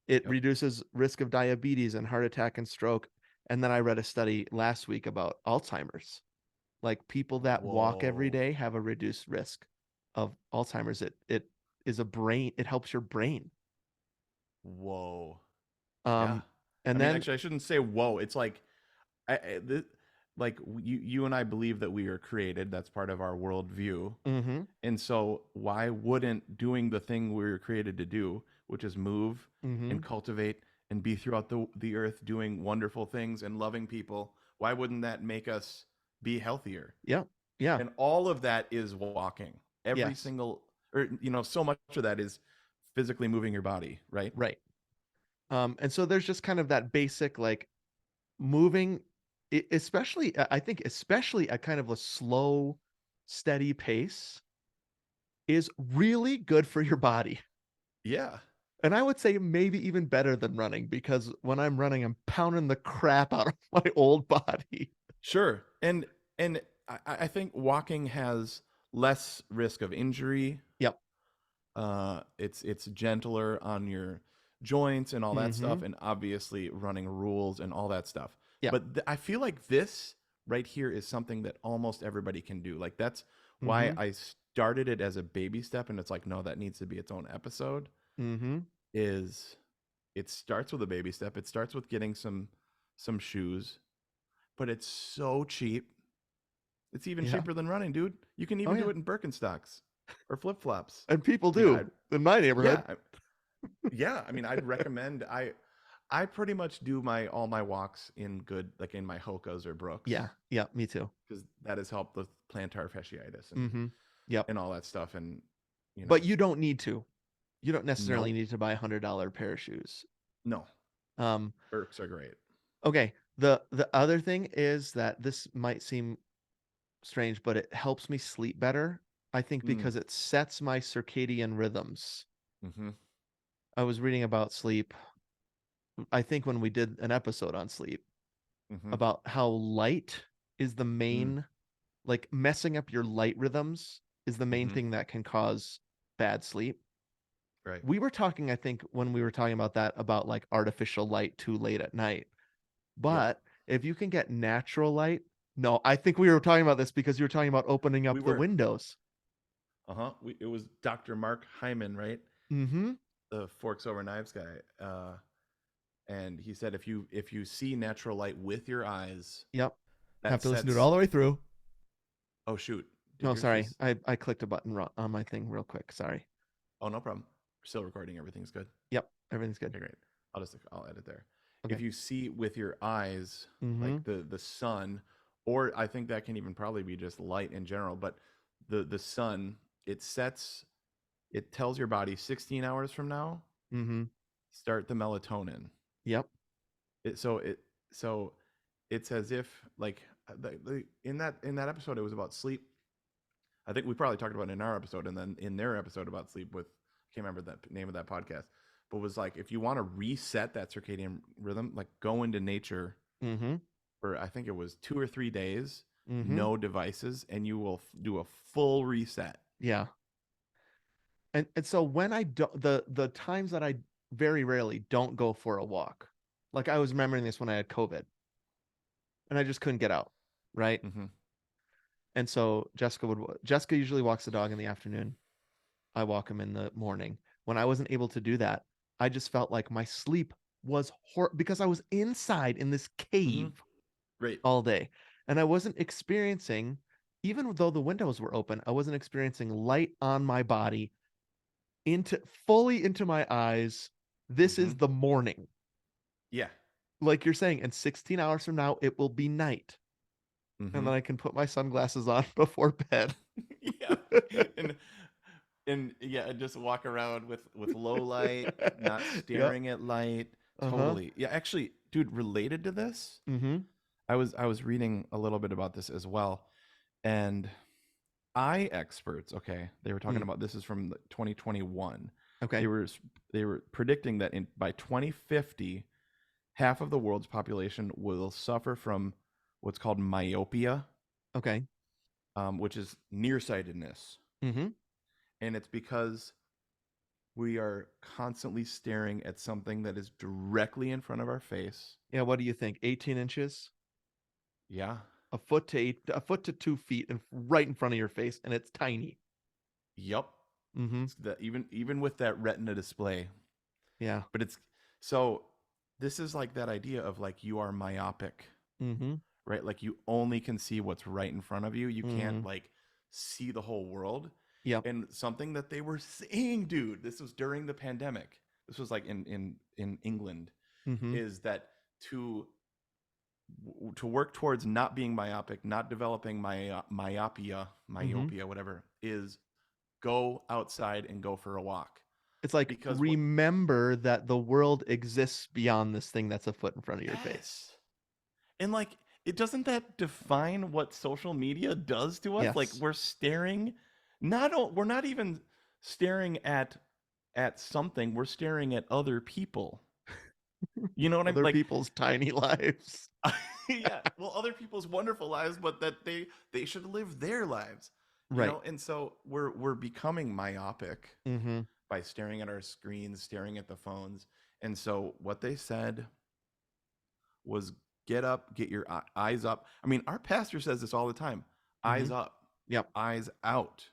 It Yep. reduces risk of diabetes and heart attack and stroke. And then I read a study last week about Alzheimer's. Like people that walk every Whoa. day have a reduced risk of Alzheimer's. It is a brain, it helps your brain. Whoa. Yeah. Um, I and mean, then actually, I shouldn't say whoa. It's like, like you and I believe that we are created. That's part of our worldview. mm-hmm, And so, why wouldn't doing the thing we were created to do, which is move mm-hmm. and cultivate and be throughout the earth doing wonderful things and loving people, why wouldn't that make us be healthier? Yeah. Yeah. And all of that is walking. Every Yes. single, or, so much of that is physically moving your body, right? Right. And so there's just kind of that basic like moving, especially I think especially at kind of a slow, steady pace is really good for your body. Yeah. And I would say maybe even better than running because when I'm running, I'm pounding the crap out of my old body. Sure. And I think walking has less risk of injury. Yep. It's gentler on your joints and all that Mm-hmm. stuff, and obviously running rules and all that stuff. Yeah. But I feel like this right here is something that almost everybody can do. Like that's why Mm-hmm. I started it as a baby step, and it's like no, that needs to be its own episode. Mm-hmm. Is it starts with a baby step. It starts with getting some shoes, but it's so cheap. It's even Yeah. cheaper than running, dude. You can Oh even do yeah. it in Birkenstocks or flip flops. And people I mean, do in my yeah, neighborhood. yeah. I mean, I'd recommend. I pretty much do all my walks in good, like in my Hokas or Brooks, Yeah. Yeah. Me too. because that has helped with plantar fasciitis Mm-hmm. Yep. and all that stuff. And But you don't need to. You don't necessarily nope, need to buy $100 pair of shoes. no. Um, Birks are great. okay. The other thing is that this might seem strange, but it helps me sleep better. I think Mm, because it sets my circadian rhythms. mm-hmm, I was reading about sleep, I think when we did an episode on sleep, mm-hmm, about how light is the mm, main, like messing up your light rhythms is the main mm-hmm. thing that can cause bad sleep. Right. We were talking, I think, when we were talking about that, about like artificial light too late at night. Yep. But if you can get natural light, no, I think we were talking about this because you were talking about opening We up the were. windows. Uh-huh. It was Dr. Mark Hyman, right? Mm-hmm. The Forks Over Knives guy. And he said if you see natural light with your eyes, Yep. that Have to listen to it sets. all the way through. Oh shoot! Did Oh, yours sorry. just? I clicked a button on my thing real quick. Sorry. Oh, no problem. We're still recording. Everything's good. Yep. Everything's good. Okay, great. I'll edit there. If Okay. you see with your eyes, Mm-hmm. like the sun, or I think that can even probably be just light in general, but the sun, it tells your body 16 hours from now, Mm-hmm. start the melatonin. Yep. It so it so it's as if like in that episode it was about sleep. I think we probably talked about it in our episode and then in their episode about sleep with I can't remember the name of that podcast, but was like if you want to reset that circadian rhythm, like go into nature Mm-hmm. for I think it was 2 or 3 days, Mm-hmm. no devices, and you will do a full reset. Yeah. And so when I don't, the times that I very rarely don't go for a walk, like I was remembering this when I had COVID and I just couldn't get out, right? Mm-hmm. And so Jessica usually walks the dog in the afternoon. I walk them in the morning. When I wasn't able to do that, I just felt like my sleep was because I was inside in this Mm-hmm. cave Right. all day, and I wasn't experiencing, even though the windows were open, I wasn't experiencing light on my body into fully into my eyes. This is Mm-hmm. the morning, Yeah. like you're saying, and 16 hours from now it will be night, and Mm-hmm. then I can put my sunglasses on before bed. Yeah. And yeah, and just walk around with low light, not Yep. staring at light. Uh-huh. Totally. Yeah, actually, dude, related to this, Mm-hmm. I was reading a little bit about this as well. And eye experts, okay, they were talking Mm. about, this is from 2021. They Okay. were they were predicting that by 2050, half of the world's population will suffer from what's called myopia, Okay. which is nearsightedness. Mm-hmm. And it's because we are constantly staring at something that is directly in front of our face. Yeah, what do you think? 18 inches? Yeah. A foot to 2 feet and right in front of your face, and it's tiny. Yep. Mm-hmm. It's the, even with that retina display. Yeah. But it's so this is like that idea of like you are myopic, Mm-hmm. right? Like you only can see what's right in front of you. You can't Mm-hmm. like see the whole world. Yep. And something that they were saying, dude, this was during the pandemic. This was like in England, Mm-hmm. is that to work towards not being myopic, not developing Mm-hmm. myopia, whatever, is go outside and go for a walk. It's like, Because what remember that the world exists beyond this thing that's a foot in front of your face. Yes. And like it doesn't that define what social media does to us? Like Yes. we're staring we're not even staring at something, we're staring at other people. You know what I'm Other like people's tiny lives. yeah, well other people's wonderful lives, but that they should live their lives. You Right. know, and so we're becoming myopic Mm-hmm. by staring at our screens, staring at the phones. And so what they said was get up, get your eyes up. I mean, our pastor says this all the time: Mm-hmm. eyes up, Yep. eyes out,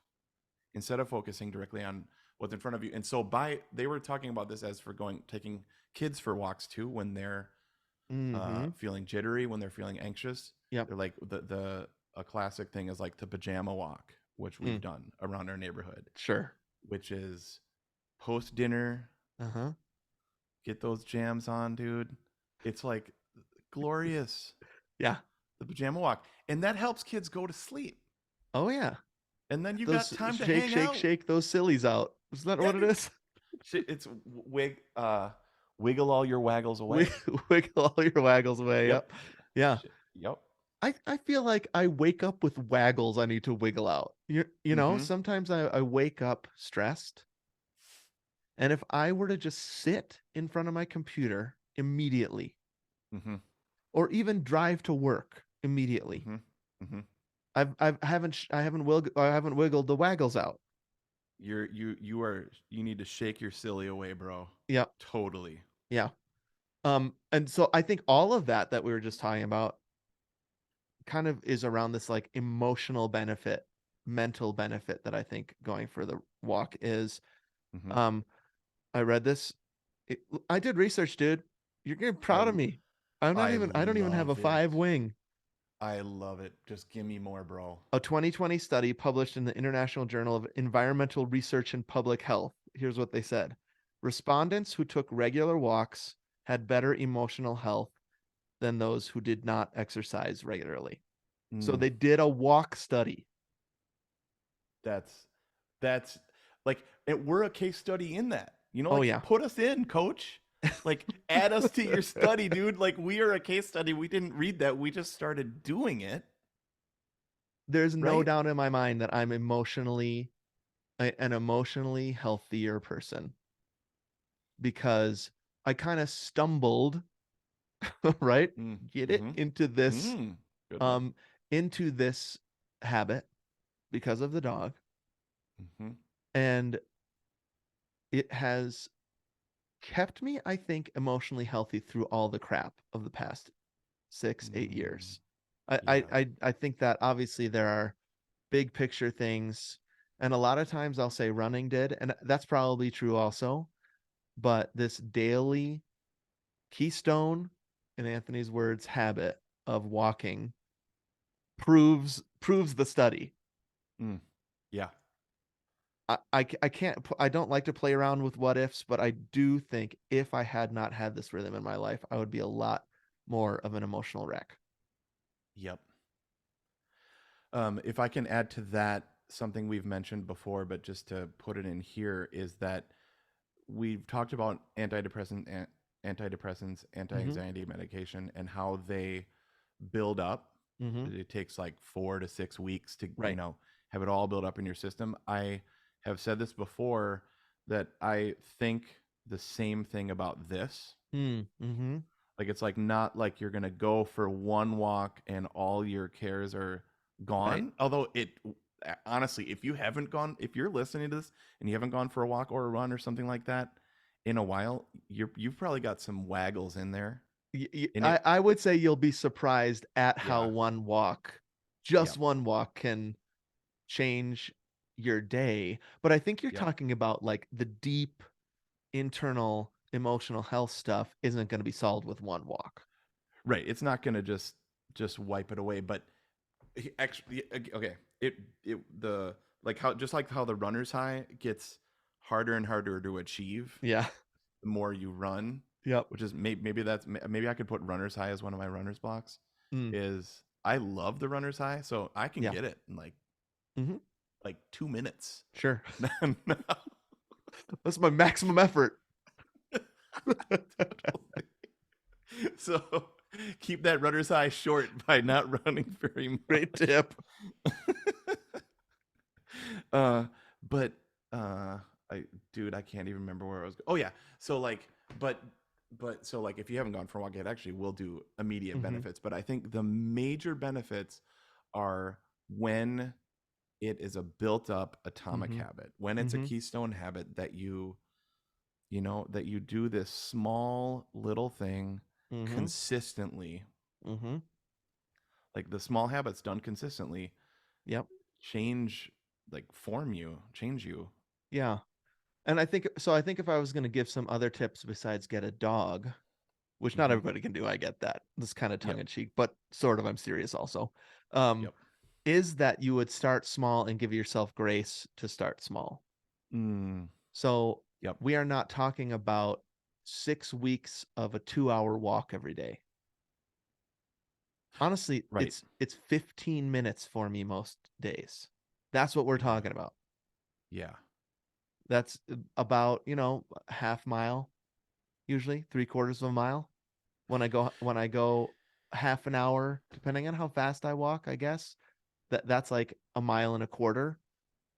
instead of focusing directly on what's in front of you. And so, they were talking about this as for taking kids for walks too when they're Mm-hmm. feeling jittery, when they're feeling anxious. Yep. They're like the a classic thing is like the pajama walk, which we've Mm. done around our neighborhood, Sure. which is post dinner, Uh-huh. get those jams on, dude. It's like glorious. Yeah. The pajama walk, and that helps kids go to sleep. Oh yeah. And then you got Those time to shake, hang shake, out. shake those sillies out. Is that Yeah, what it dude. is? It's wiggle all your waggles away. Wiggle all your waggles away. Yep. Yep. Yeah. Yep. I feel like I wake up with waggles I need to wiggle out. You know, Mm-hmm. sometimes I wake up stressed. And if I were to just sit in front of my computer immediately, Mm-hmm. or even drive to work immediately, Mm-hmm. Mm-hmm. I haven't wiggled the waggles out. You need to shake your silly away, bro. Yeah. Totally. Yeah. And so I think all of that we were just talking about kind of is around this like emotional benefit, mental benefit that I think going for the walk is. Mm-hmm. Um, I read this. I did research, dude. You're getting proud of me. I I don't even have a love it. 5 wing. I love it. Just give me more, bro. A 2020 study published in the International Journal of Environmental Research and Public Health. Here's what they said. Respondents who took regular walks had better emotional health than those who did not exercise regularly. So Mm, they did a walk study. that's like we're a case study in that. You know, Oh like yeah. put us in, coach. Like add us to your study, dude. Like we are a case study. We didn't read that. We just started doing it, There's no right? doubt in my mind that I'm an emotionally healthier person because I kind of stumbled, right? Mm, Get it mm-hmm. Good one. um into this habit because of the dog, Mm-hmm. and it has kept me, I think, emotionally healthy through all the crap of the past 6-8 Mm, years. I yeah. I think that obviously there are big picture things And a lot of times I'll say running did, and that's probably true also. But this daily keystone, in Anthony's words, habit of walking proves the study. Mm. Yeah. I can't I don't like to play around with what ifs, but I do think if I had not had this rhythm in my life, I would be a lot more of an emotional wreck. Yep. If I can add to that, something we've mentioned before, but just to put it in here, is that we've talked about antidepressants, Mm-hmm. anti-anxiety medication, and how they build up. Mm-hmm. It takes like 4 to 6 weeks to, Right. have it all build up in your system. I have said this before, that I think the same thing about this. Mm-hmm. Like, it's like not like you're gonna go for one walk and all your cares are Right. gone. Although it, honestly, if you're listening to this and you haven't gone for a walk or a run or something like that in a while, you've probably got some waggles in there. And it, I would say you'll be surprised at how yeah, one walk, just yep, one walk, can change your day. But I think you're yep, talking about like the deep internal emotional health stuff isn't going to be solved with one walk. right. It's not gonna just wipe it away, but actually, okay, it the like how, just like how the runner's high gets harder and harder to achieve Yeah. the more you run, Yep. which is maybe I could put runner's high as one of my runner's blocks. Mm, Is I love the runner's high, so I can yeah. get it in Hmm. like 2 minutes. Sure. No. That's my maximum effort. Totally. So keep that runner's high short by not running very Great much. tip. uh, but I dude, I can't even remember where I was. Oh yeah, so like, but so like, if you haven't gone for a walk, it actually will do immediate Hmm. benefits. But I think the major benefits are when it is a built up atomic Hmm. habit, when it's a Hmm. keystone habit that that you do this small little thing Hmm. consistently. Hmm. Like, the small habits done consistently Yep. change, change you. Yeah. And I think so. I think if I was going to give some other tips besides get a dog, which not Hmm. everybody can do, I get that. This is kind of tongue Yep. in cheek, but sort of I'm serious also. Um, Yep. is that you would start small and give yourself grace to start small. Mm, So yep. we are not talking about 6 weeks of a 2 hour walk every day. Honestly, Right. it's 15 minutes for me most days. That's what we're Yeah. talking about. Yeah. That's about, half mile, usually 3/4 of a mile. When I go half an hour, depending on how fast I walk, I guess, that's like a mile and a quarter.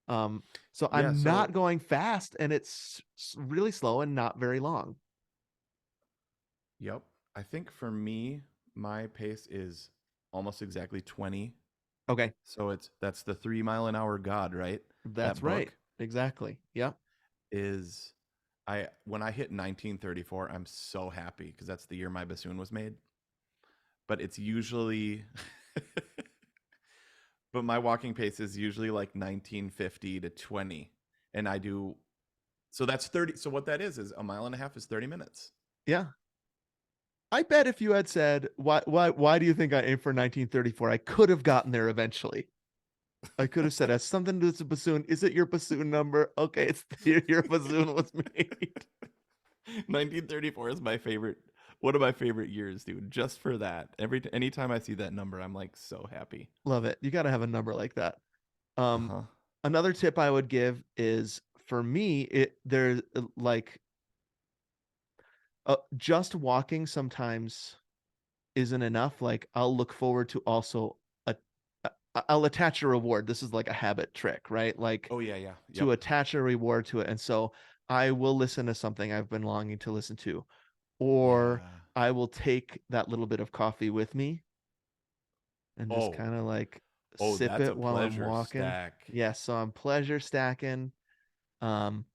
Um, so Yeah. I'm not So, going fast and it's really slow and not very long. yep. I think for me, my pace is almost exactly 20. Okay, So that's the 3 mile an hour God, right? that's That right. book Exactly. Yep. is, when I hit 1934, I'm so happy because that's the year my bassoon was made. But it's usually, but my walking pace is usually like 1950 to 20. And I do, so that's 30. So what that is a mile and a half is 30 minutes. Yeah. I bet if you had said, why do you think I aim for 1934? I could have gotten there eventually. I could have said, has something to do with the bassoon. Is it your bassoon number? Okay, it's the year your bassoon was made. 1934 is one of my favorite years, dude. Just for that, anytime I see that number, I'm like so happy. Love it. You got to have a number like that. Um, Uh-huh. Another tip I would give is for me, there's like just walking sometimes isn't enough. Like I'll look forward to also a, I'll attach a reward. This is like a habit trick, right? Like Oh yeah, yeah. to Yep. attach a reward to it. And so I will listen to something I've been longing to listen to, or Yeah. I will take that little bit of coffee with me and just Oh. kind of like Oh, sip that's a it while I'm pleasure walking. stack. Yes, so I'm pleasure stacking. Um,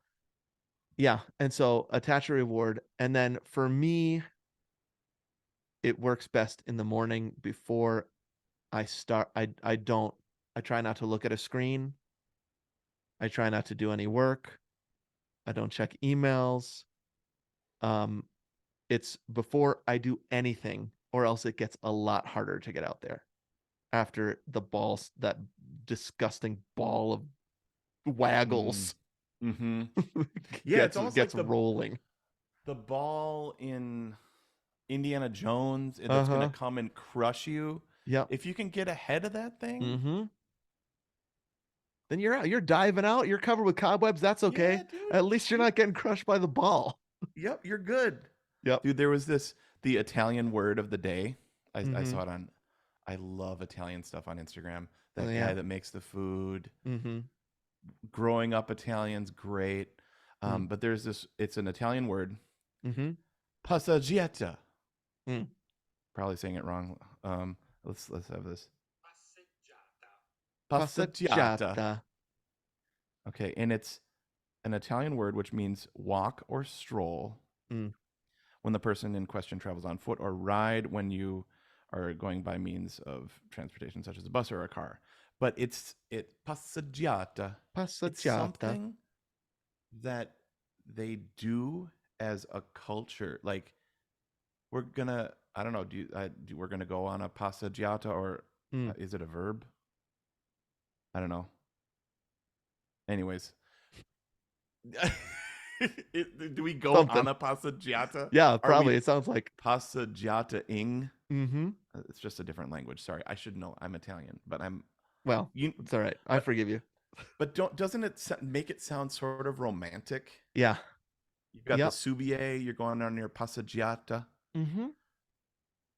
yeah, and so attach a reward. And then for me, it works best in the morning before I start. I try not to look at a screen I try not to do any work. I don't check emails. It's before I do anything, or else it gets a lot harder to get out there after that disgusting ball of waggles Mm-hmm. Yeah, it's almost like gets rolling. the ball in Indiana Jones that's going to Uh-huh. come and crush you. Yep. If you can get ahead of that thing, Mm-hmm. Then you're out. You're diving out. You're covered with cobwebs. That's okay. yeah, dude. At least you're not getting crushed by the ball. Yep, you're good. Yep. Dude, there was the Italian word of the day. I Mhm. saw it on. I love Italian stuff on Instagram. Oh, That yeah. guy that makes the food. Mm-hmm. Growing up Italian's great. But there's this. It's an Italian word. Mm-hmm. Passeggiata. Mm. Probably saying it wrong. Let's have this. Passeggiata. Okay, and it's an Italian word which means walk or stroll Mm. when the person in question travels on foot, or ride when you are going by means of transportation such as a bus or a car. But it's passeggiata. It's Passeggiata. something that they do as a culture. Like we're gonna, I don't know, we're gonna go on a passeggiata, or is it a verb? I don't know. Anyways, do we go Something. on a passeggiata? Yeah, probably. It sounds like passeggiata-ing. Mm-hmm. It's just a different language. Sorry, I should know. I'm Italian, but Well, it's all right. I forgive you. But doesn't it make it sound sort of romantic? Yeah. You've got the Subier. You're going on your passeggiata. Mm-hmm.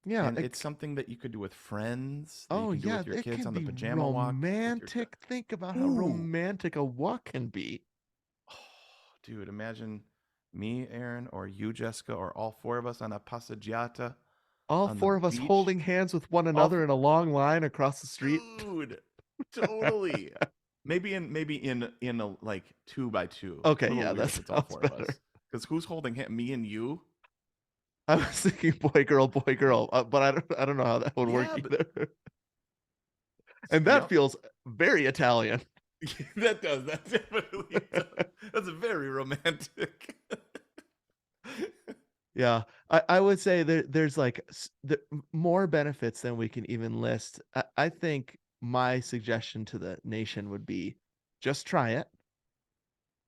Yeah, and it's something that you could do with friends. That oh you can do yeah, with your it kids can on the be pajama walk. romantic. Think about how romantic a walk can be. Oh, dude, imagine me, Aaron, or you, Jessica, or all four of us on a passeggiata. All on four the of us beach. holding hands with one another in a long line across the street. Dude, totally. maybe in a like 2x2. Okay, yeah, that it's all sounds four better. of us. Because who's holding him? Me and you? I was thinking boy, girl, but I don't know how that would work either. And that feels very Italian. That does. That definitely does. That's very romantic. Yeah, I would say there's like more benefits than we can even list. I think my suggestion to the nation would be just try it.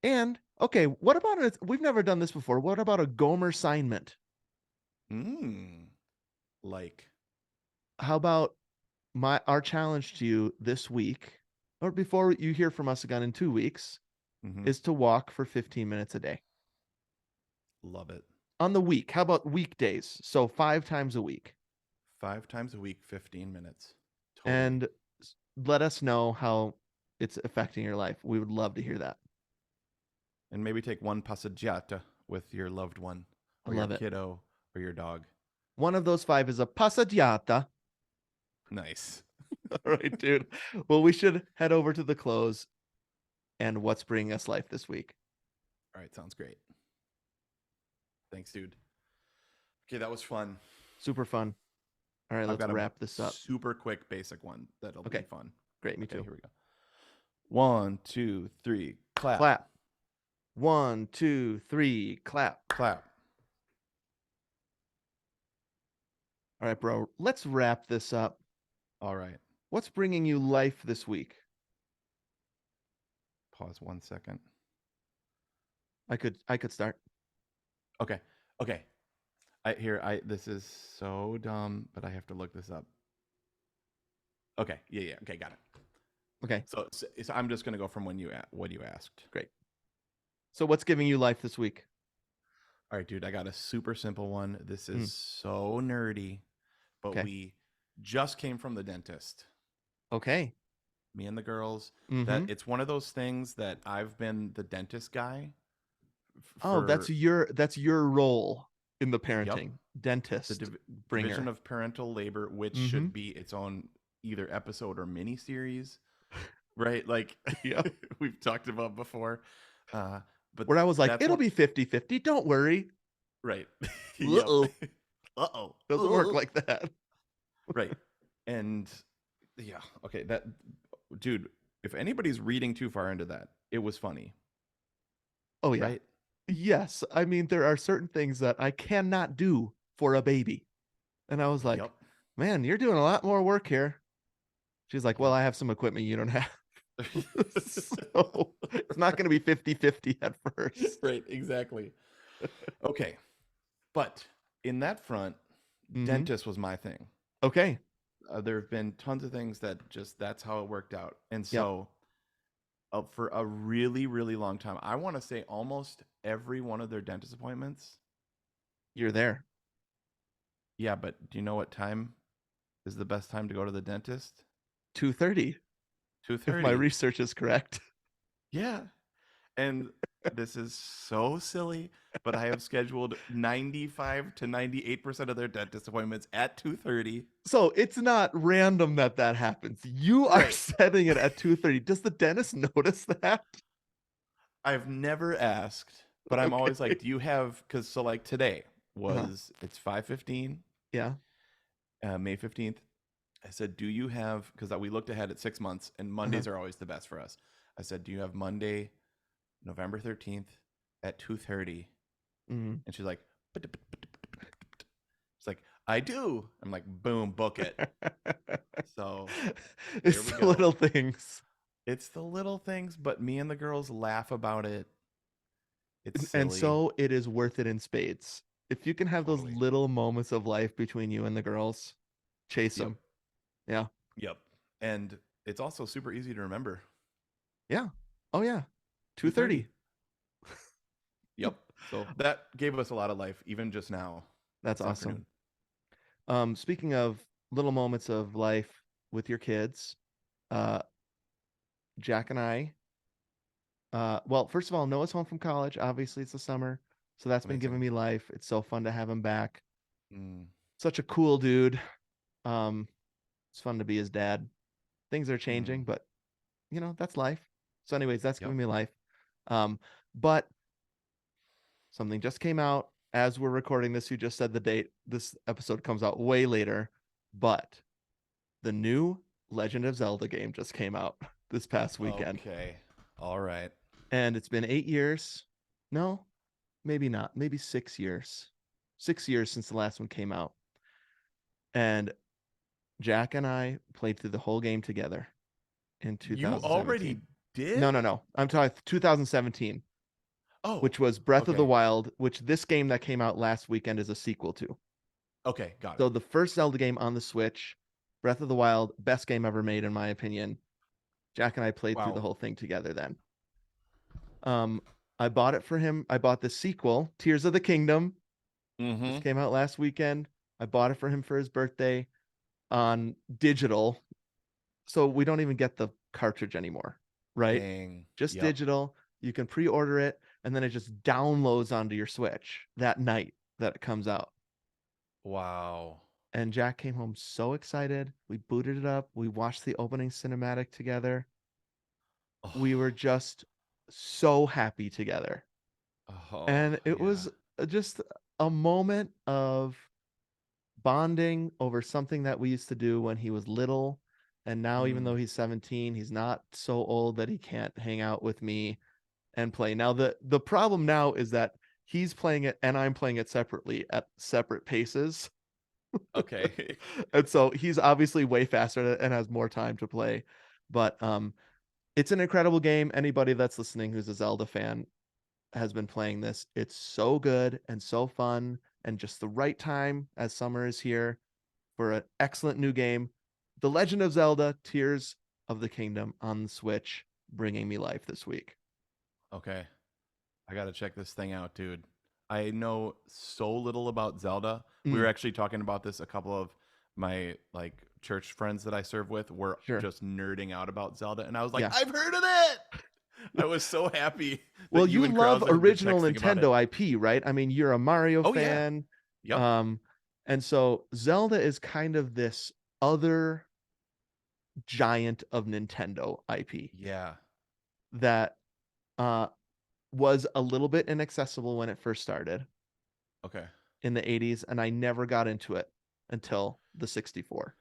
And okay, what about it? We've never done this before. What about a Gomer assignment? Like, how about our challenge to you this week, or before you hear from us again in 2 weeks, is to walk for 15 minutes a day. Love it. On the week. How about weekdays? So 5 times a week. 5 times a week, 15 minutes. Totally. And let us know how it's affecting your life. We would love to hear that. And maybe take one passeggiata with your loved one, or your kiddo, or your dog. One of those 5 is a passeggiata. Nice. All right, dude. Well, we should head over to the close and what's bringing us life this week. All right, sounds great. Thanks, dude. Okay, that was fun. Super fun. All right, let's wrap this up. Super quick, basic one that'll be fun. Great, me too. Here we go. 1, 2, 3, clap. Clap. 1, 2, 3, clap. Clap. All right, bro. Let's wrap this up. All right. What's bringing you life this week? Pause 1 second. I could start. Okay. This is so dumb, but I have to look this up. Okay. Yeah. Okay, got it. Okay. So I'm just gonna go from what you asked. Great. So what's giving you life this week? All right, dude. I got a super simple one. This is so nerdy, but we just came from the dentist. Okay. Me and the girls. That it's one of those things that I've been the dentist guy. That's your role in the parenting. Yep. Dentist. The division of parental labor, which should be its own either episode or mini series, right? Like we've talked about before. But where I was like, it'll be 50-50. Don't worry. Right. Uh-oh. Uh-oh. Doesn't work like that. Right. And okay, that dude, if anybody's reading too far into that, it was funny, Oh yeah. right? Yes. I mean, there are certain things that I cannot do for a baby. And I was like, Yep. man, you're doing a lot more work here. She's like, well, Yep. I have some equipment you don't have. So it's not going to be 50-50 at first. Right, exactly. Okay. But in that front, Hmm. dentist was my thing. Okay. There have been tons of things that just that's how it worked out. And Yep. so for a really, really long time, I want to say almost every one of their dentist appointments. You're there. Yeah, but do you know what time is the best time to go to the dentist? 2:30, if my 2:30. research is correct. Yeah. And this is so silly, but I have scheduled 95 to 98% of their dentist appointments at 2:30. So it's not random that that happens. You are Right. setting it at 2:30. Does the dentist notice that? I've never asked, but I'm always Okay. like, do you have, because so like today Uh-huh. it's 5:15, Yeah. May 15th. I said, do you have, because we looked ahead at 6 months and Uh-huh. Mondays are always the best for us. I said, do you have Monday, November 13th at 2:30? Mhm. And she's like, it's like, I do. I'm like, boom, book it. So there It's we the go. little things. It's the little things, but me and the girls laugh about it. It's And silly. so it is worth it in spades. If you can have those Totally. little moments of life between you and the girls, chase Yep. them. Yeah. Yep. And it's also super easy to remember. Yeah. Oh yeah. 2:30. 2:30. Yep. So that gave us a lot of life, even just now That's this awesome. afternoon. Speaking of little moments of life with your kids, uh, Jack and I, well, first of all, Noah's home from college. Obviously, it's the summer, so that's been giving Amazing. me life. It's so fun to have him back. Mm, Such a cool dude. Um, it's fun to be his dad. Things are changing, mm, but that's life. So, anyways, that's yep. giving me life. But something just came out as we're recording this. You just said the date. This episode comes out way later, but the new Legend of Zelda game just came out this past weekend. Okay. All right. And it's been 8 years. No, maybe not. Maybe 6 years. 6 years since the last one came out. And Jack and I played through the whole game together in You already 2017. No, did? no, no. I'm talking 2017, Oh, which was Breath of the okay. Wild, which this game that came out last weekend is a sequel to. Okay. Got it. So the first Zelda game on the Switch, Breath of the Wild, best game ever made in my opinion. Jack and I played through the Wow. whole thing together then. Um, I bought it for him. I bought the sequel, Tears of the Kingdom. This Mm-hmm. came out last weekend. I bought it for him for his birthday on digital. So we don't even get the cartridge anymore, right? Dang. Just Yep. digital. You can pre-order it and then it just downloads onto your Switch that night that it comes out. Wow. And Jack came home so excited. We booted it up. We watched the opening cinematic together. We were Oh, just so happy together. oh And it yeah. was just a moment of bonding over something that we used to do when he was little. And now, even Mm, though he's 17, he's not so old that he can't hang out with me and play. Now, the problem now is that he's playing it and I'm playing it separately at separate paces. okay. And so he's obviously way faster and has more time to play. But it's an incredible game. Anybody that's listening who's a Zelda fan has been playing this. It's so good and so fun and just the right time as summer is here for an excellent new game. The Legend of Zelda Tears of the Kingdom on the Switch, bringing me life this week. Okay. I got to check this thing out, dude. I know so little about Zelda. We were Mm, actually talking about this. A couple of my like church friends that I serve with were sure. just nerding out about Zelda, and I was like, Yeah. I've heard of it. I was so happy Well, that you you and love Krause have been original texting about it. Nintendo IP, right? I mean, you're a Mario Oh yeah. fan. Yep. Um, and so Zelda is kind of this other giant of Nintendo IP Yeah. that uh was a little bit inaccessible when it first started Okay. in the 80s, and I never got into it until the 64.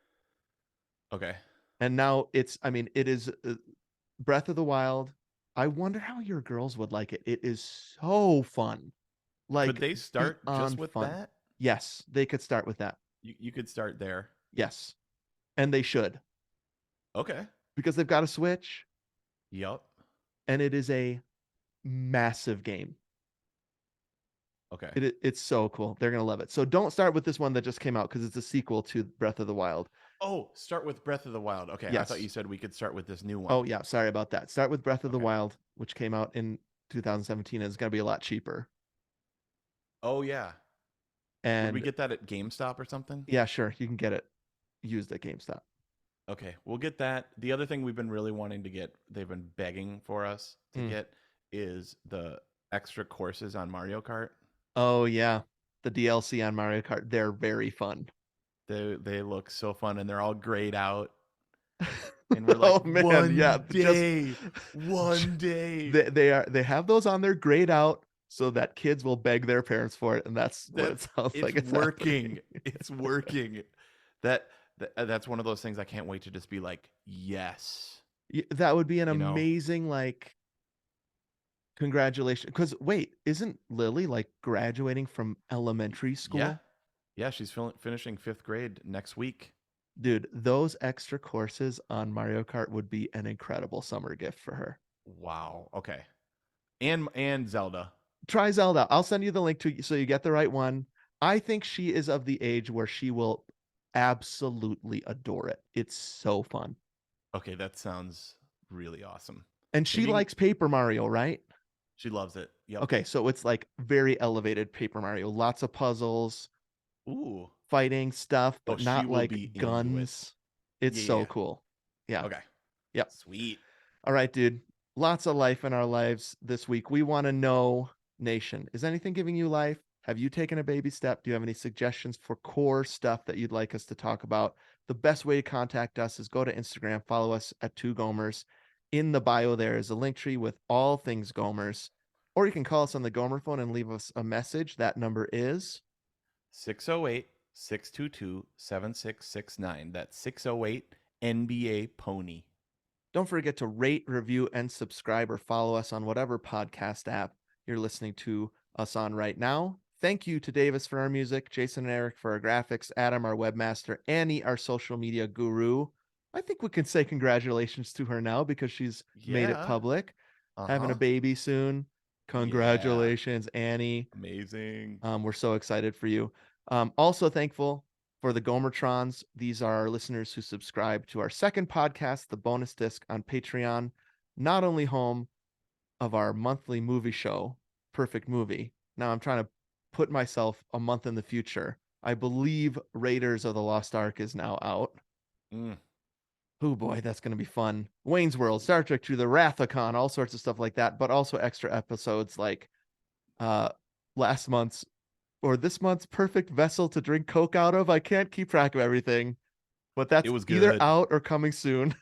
Okay. And now it's, I mean, it is Breath of the Wild. I wonder how your girls would like it. It is so fun. Could Like they start just beyond with fun. that? Yes, they could start with that. You could start there. Yes. And they should, Okay. because they've got a Switch Yup. and it is a massive game. Okay. It's so cool. They're going to love it. So don't start with this one that just came out because it's a sequel to Breath of the Wild. Oh, start with Breath of the Wild. Okay, I Yes. thought you said we could start with this new one. Oh, yeah. Sorry about that. Start with Breath of the Okay. Wild, which came out in 2017 and it's going to be a lot cheaper. Oh yeah. Would And we get that at GameStop or something? yeah, sure. You can get it used at GameStop. Okay, we'll get that. The other thing we've been really wanting to get, they've been begging for us to get, is the extra courses on Mario Kart. Oh, yeah. The DLC on Mario Kart. They're very fun. They look so fun, and they're all grayed out. And we're like, Oh man, one yeah. day, one day. They have those on there grayed out so that kids will beg their parents for it, and that's what it sounds like. It's working. happening. It's working. That's one of those things I can't wait to just be like, yes. That would be an You know? amazing like congratulations. Because wait, isn't Lily like graduating from elementary school? Yeah. Yeah, she's finishing 5th grade next week. Dude, those extra courses on Mario Kart would be an incredible summer gift for her. Wow. Okay. And Zelda. Try Zelda. I'll send you the link to so you get the right one. I think she is of the age where she will absolutely adore it. It's so fun. Okay, that sounds really awesome. And she Maybe- likes Paper Mario, right? She loves it. Yep. Okay, so it's like very elevated Paper Mario. Lots of puzzles, Ooh. fighting stuff, but she not will like be into it. guns. It's Yeah, so yeah. cool. Yeah. Okay. Yep. Sweet. All right, dude. Lots of life in our lives this week. We want to know, Nation, is anything giving you life? Have you taken a baby step? Do you have any suggestions for core stuff that you'd like us to talk about? The best way to contact us is go to Instagram, follow us at 2Gomers. In the bio, there is a link tree with all things Gomers. Or you can call us on the Gomer phone and leave us a message. That number is 608-622-7669. That's 608 NBA Pony. Don't forget to rate, review, and subscribe or follow us on whatever podcast app you're listening to us on right now. Thank you to Davis for our music, Jason and Eric for our graphics, Adam, our webmaster, Annie, our social media guru. I think we can say congratulations to her now because she's made it Yeah. public. Having a Uh-huh. baby soon. Congratulations, Annie. Amazing. We're so excited for you. Also thankful for the Gomertrons. These are our listeners who subscribe to our second podcast, the bonus disc on Patreon, not only home of our monthly movie show, Perfect Movie. Now I'm trying to put myself a month in the future. I believe Raiders of the Lost Ark is now out. Oh boy, that's going to be fun. Wayne's World, Star Trek II, the Wrathacon, all sorts of stuff like that, but also extra episodes like last month's or this month's Perfect Vessel to Drink Coke Out of. I can't keep track of everything, but that's was either good. out or coming soon.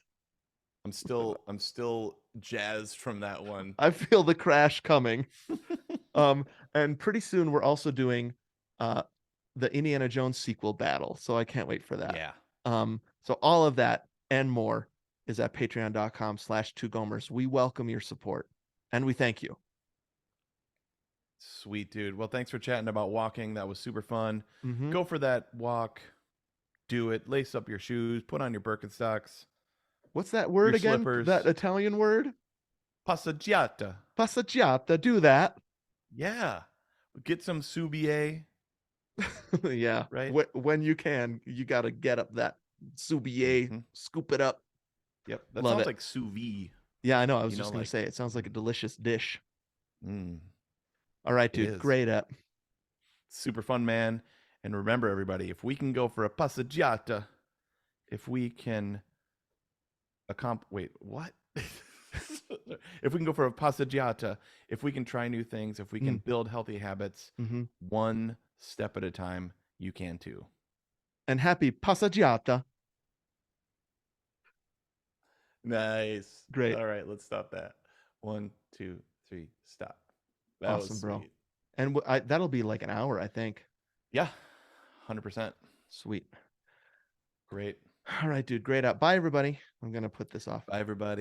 I'm still jazzed from that one. I feel the crash coming. And pretty soon we're also doing the Indiana Jones sequel battle, so I can't wait for that. Yeah. So all of that and more is at patreon.com/2Gomers. We welcome your support and we thank you. Sweet, dude. Well, thanks for chatting about walking. That was super fun. Mhm. Go for that walk. Do it. Lace up your shoes. Put on your Birkenstocks. What's that word Your again? slippers. That Italian word? Passeggiata. Passeggiata. Do that. Yeah. Get some Subier. Yeah. Right? When you can, you got to get up that Subier, scoop it up. Yep. That Love sounds it. like sous vide. Yeah, I know. I was You just know, going like- to say, it sounds like a delicious dish. Mm. All right, It dude. is. Great up. Super fun, man. And remember, everybody, if we can go for a passeggiata, if we can wait, what? If we can go for a passeggiata, if we can try new things, if we can build healthy habits, one step at a time, you can too. And happy passeggiata. Nice. Great. All right, let's stop that. 1, 2, 3, stop. That Awesome, was bro. sweet. And that'll be like an hour, I think. Yeah, 100%. Sweet. Great. All right, dude. Great up. Bye, everybody. I'm going to put this off. Bye, everybody.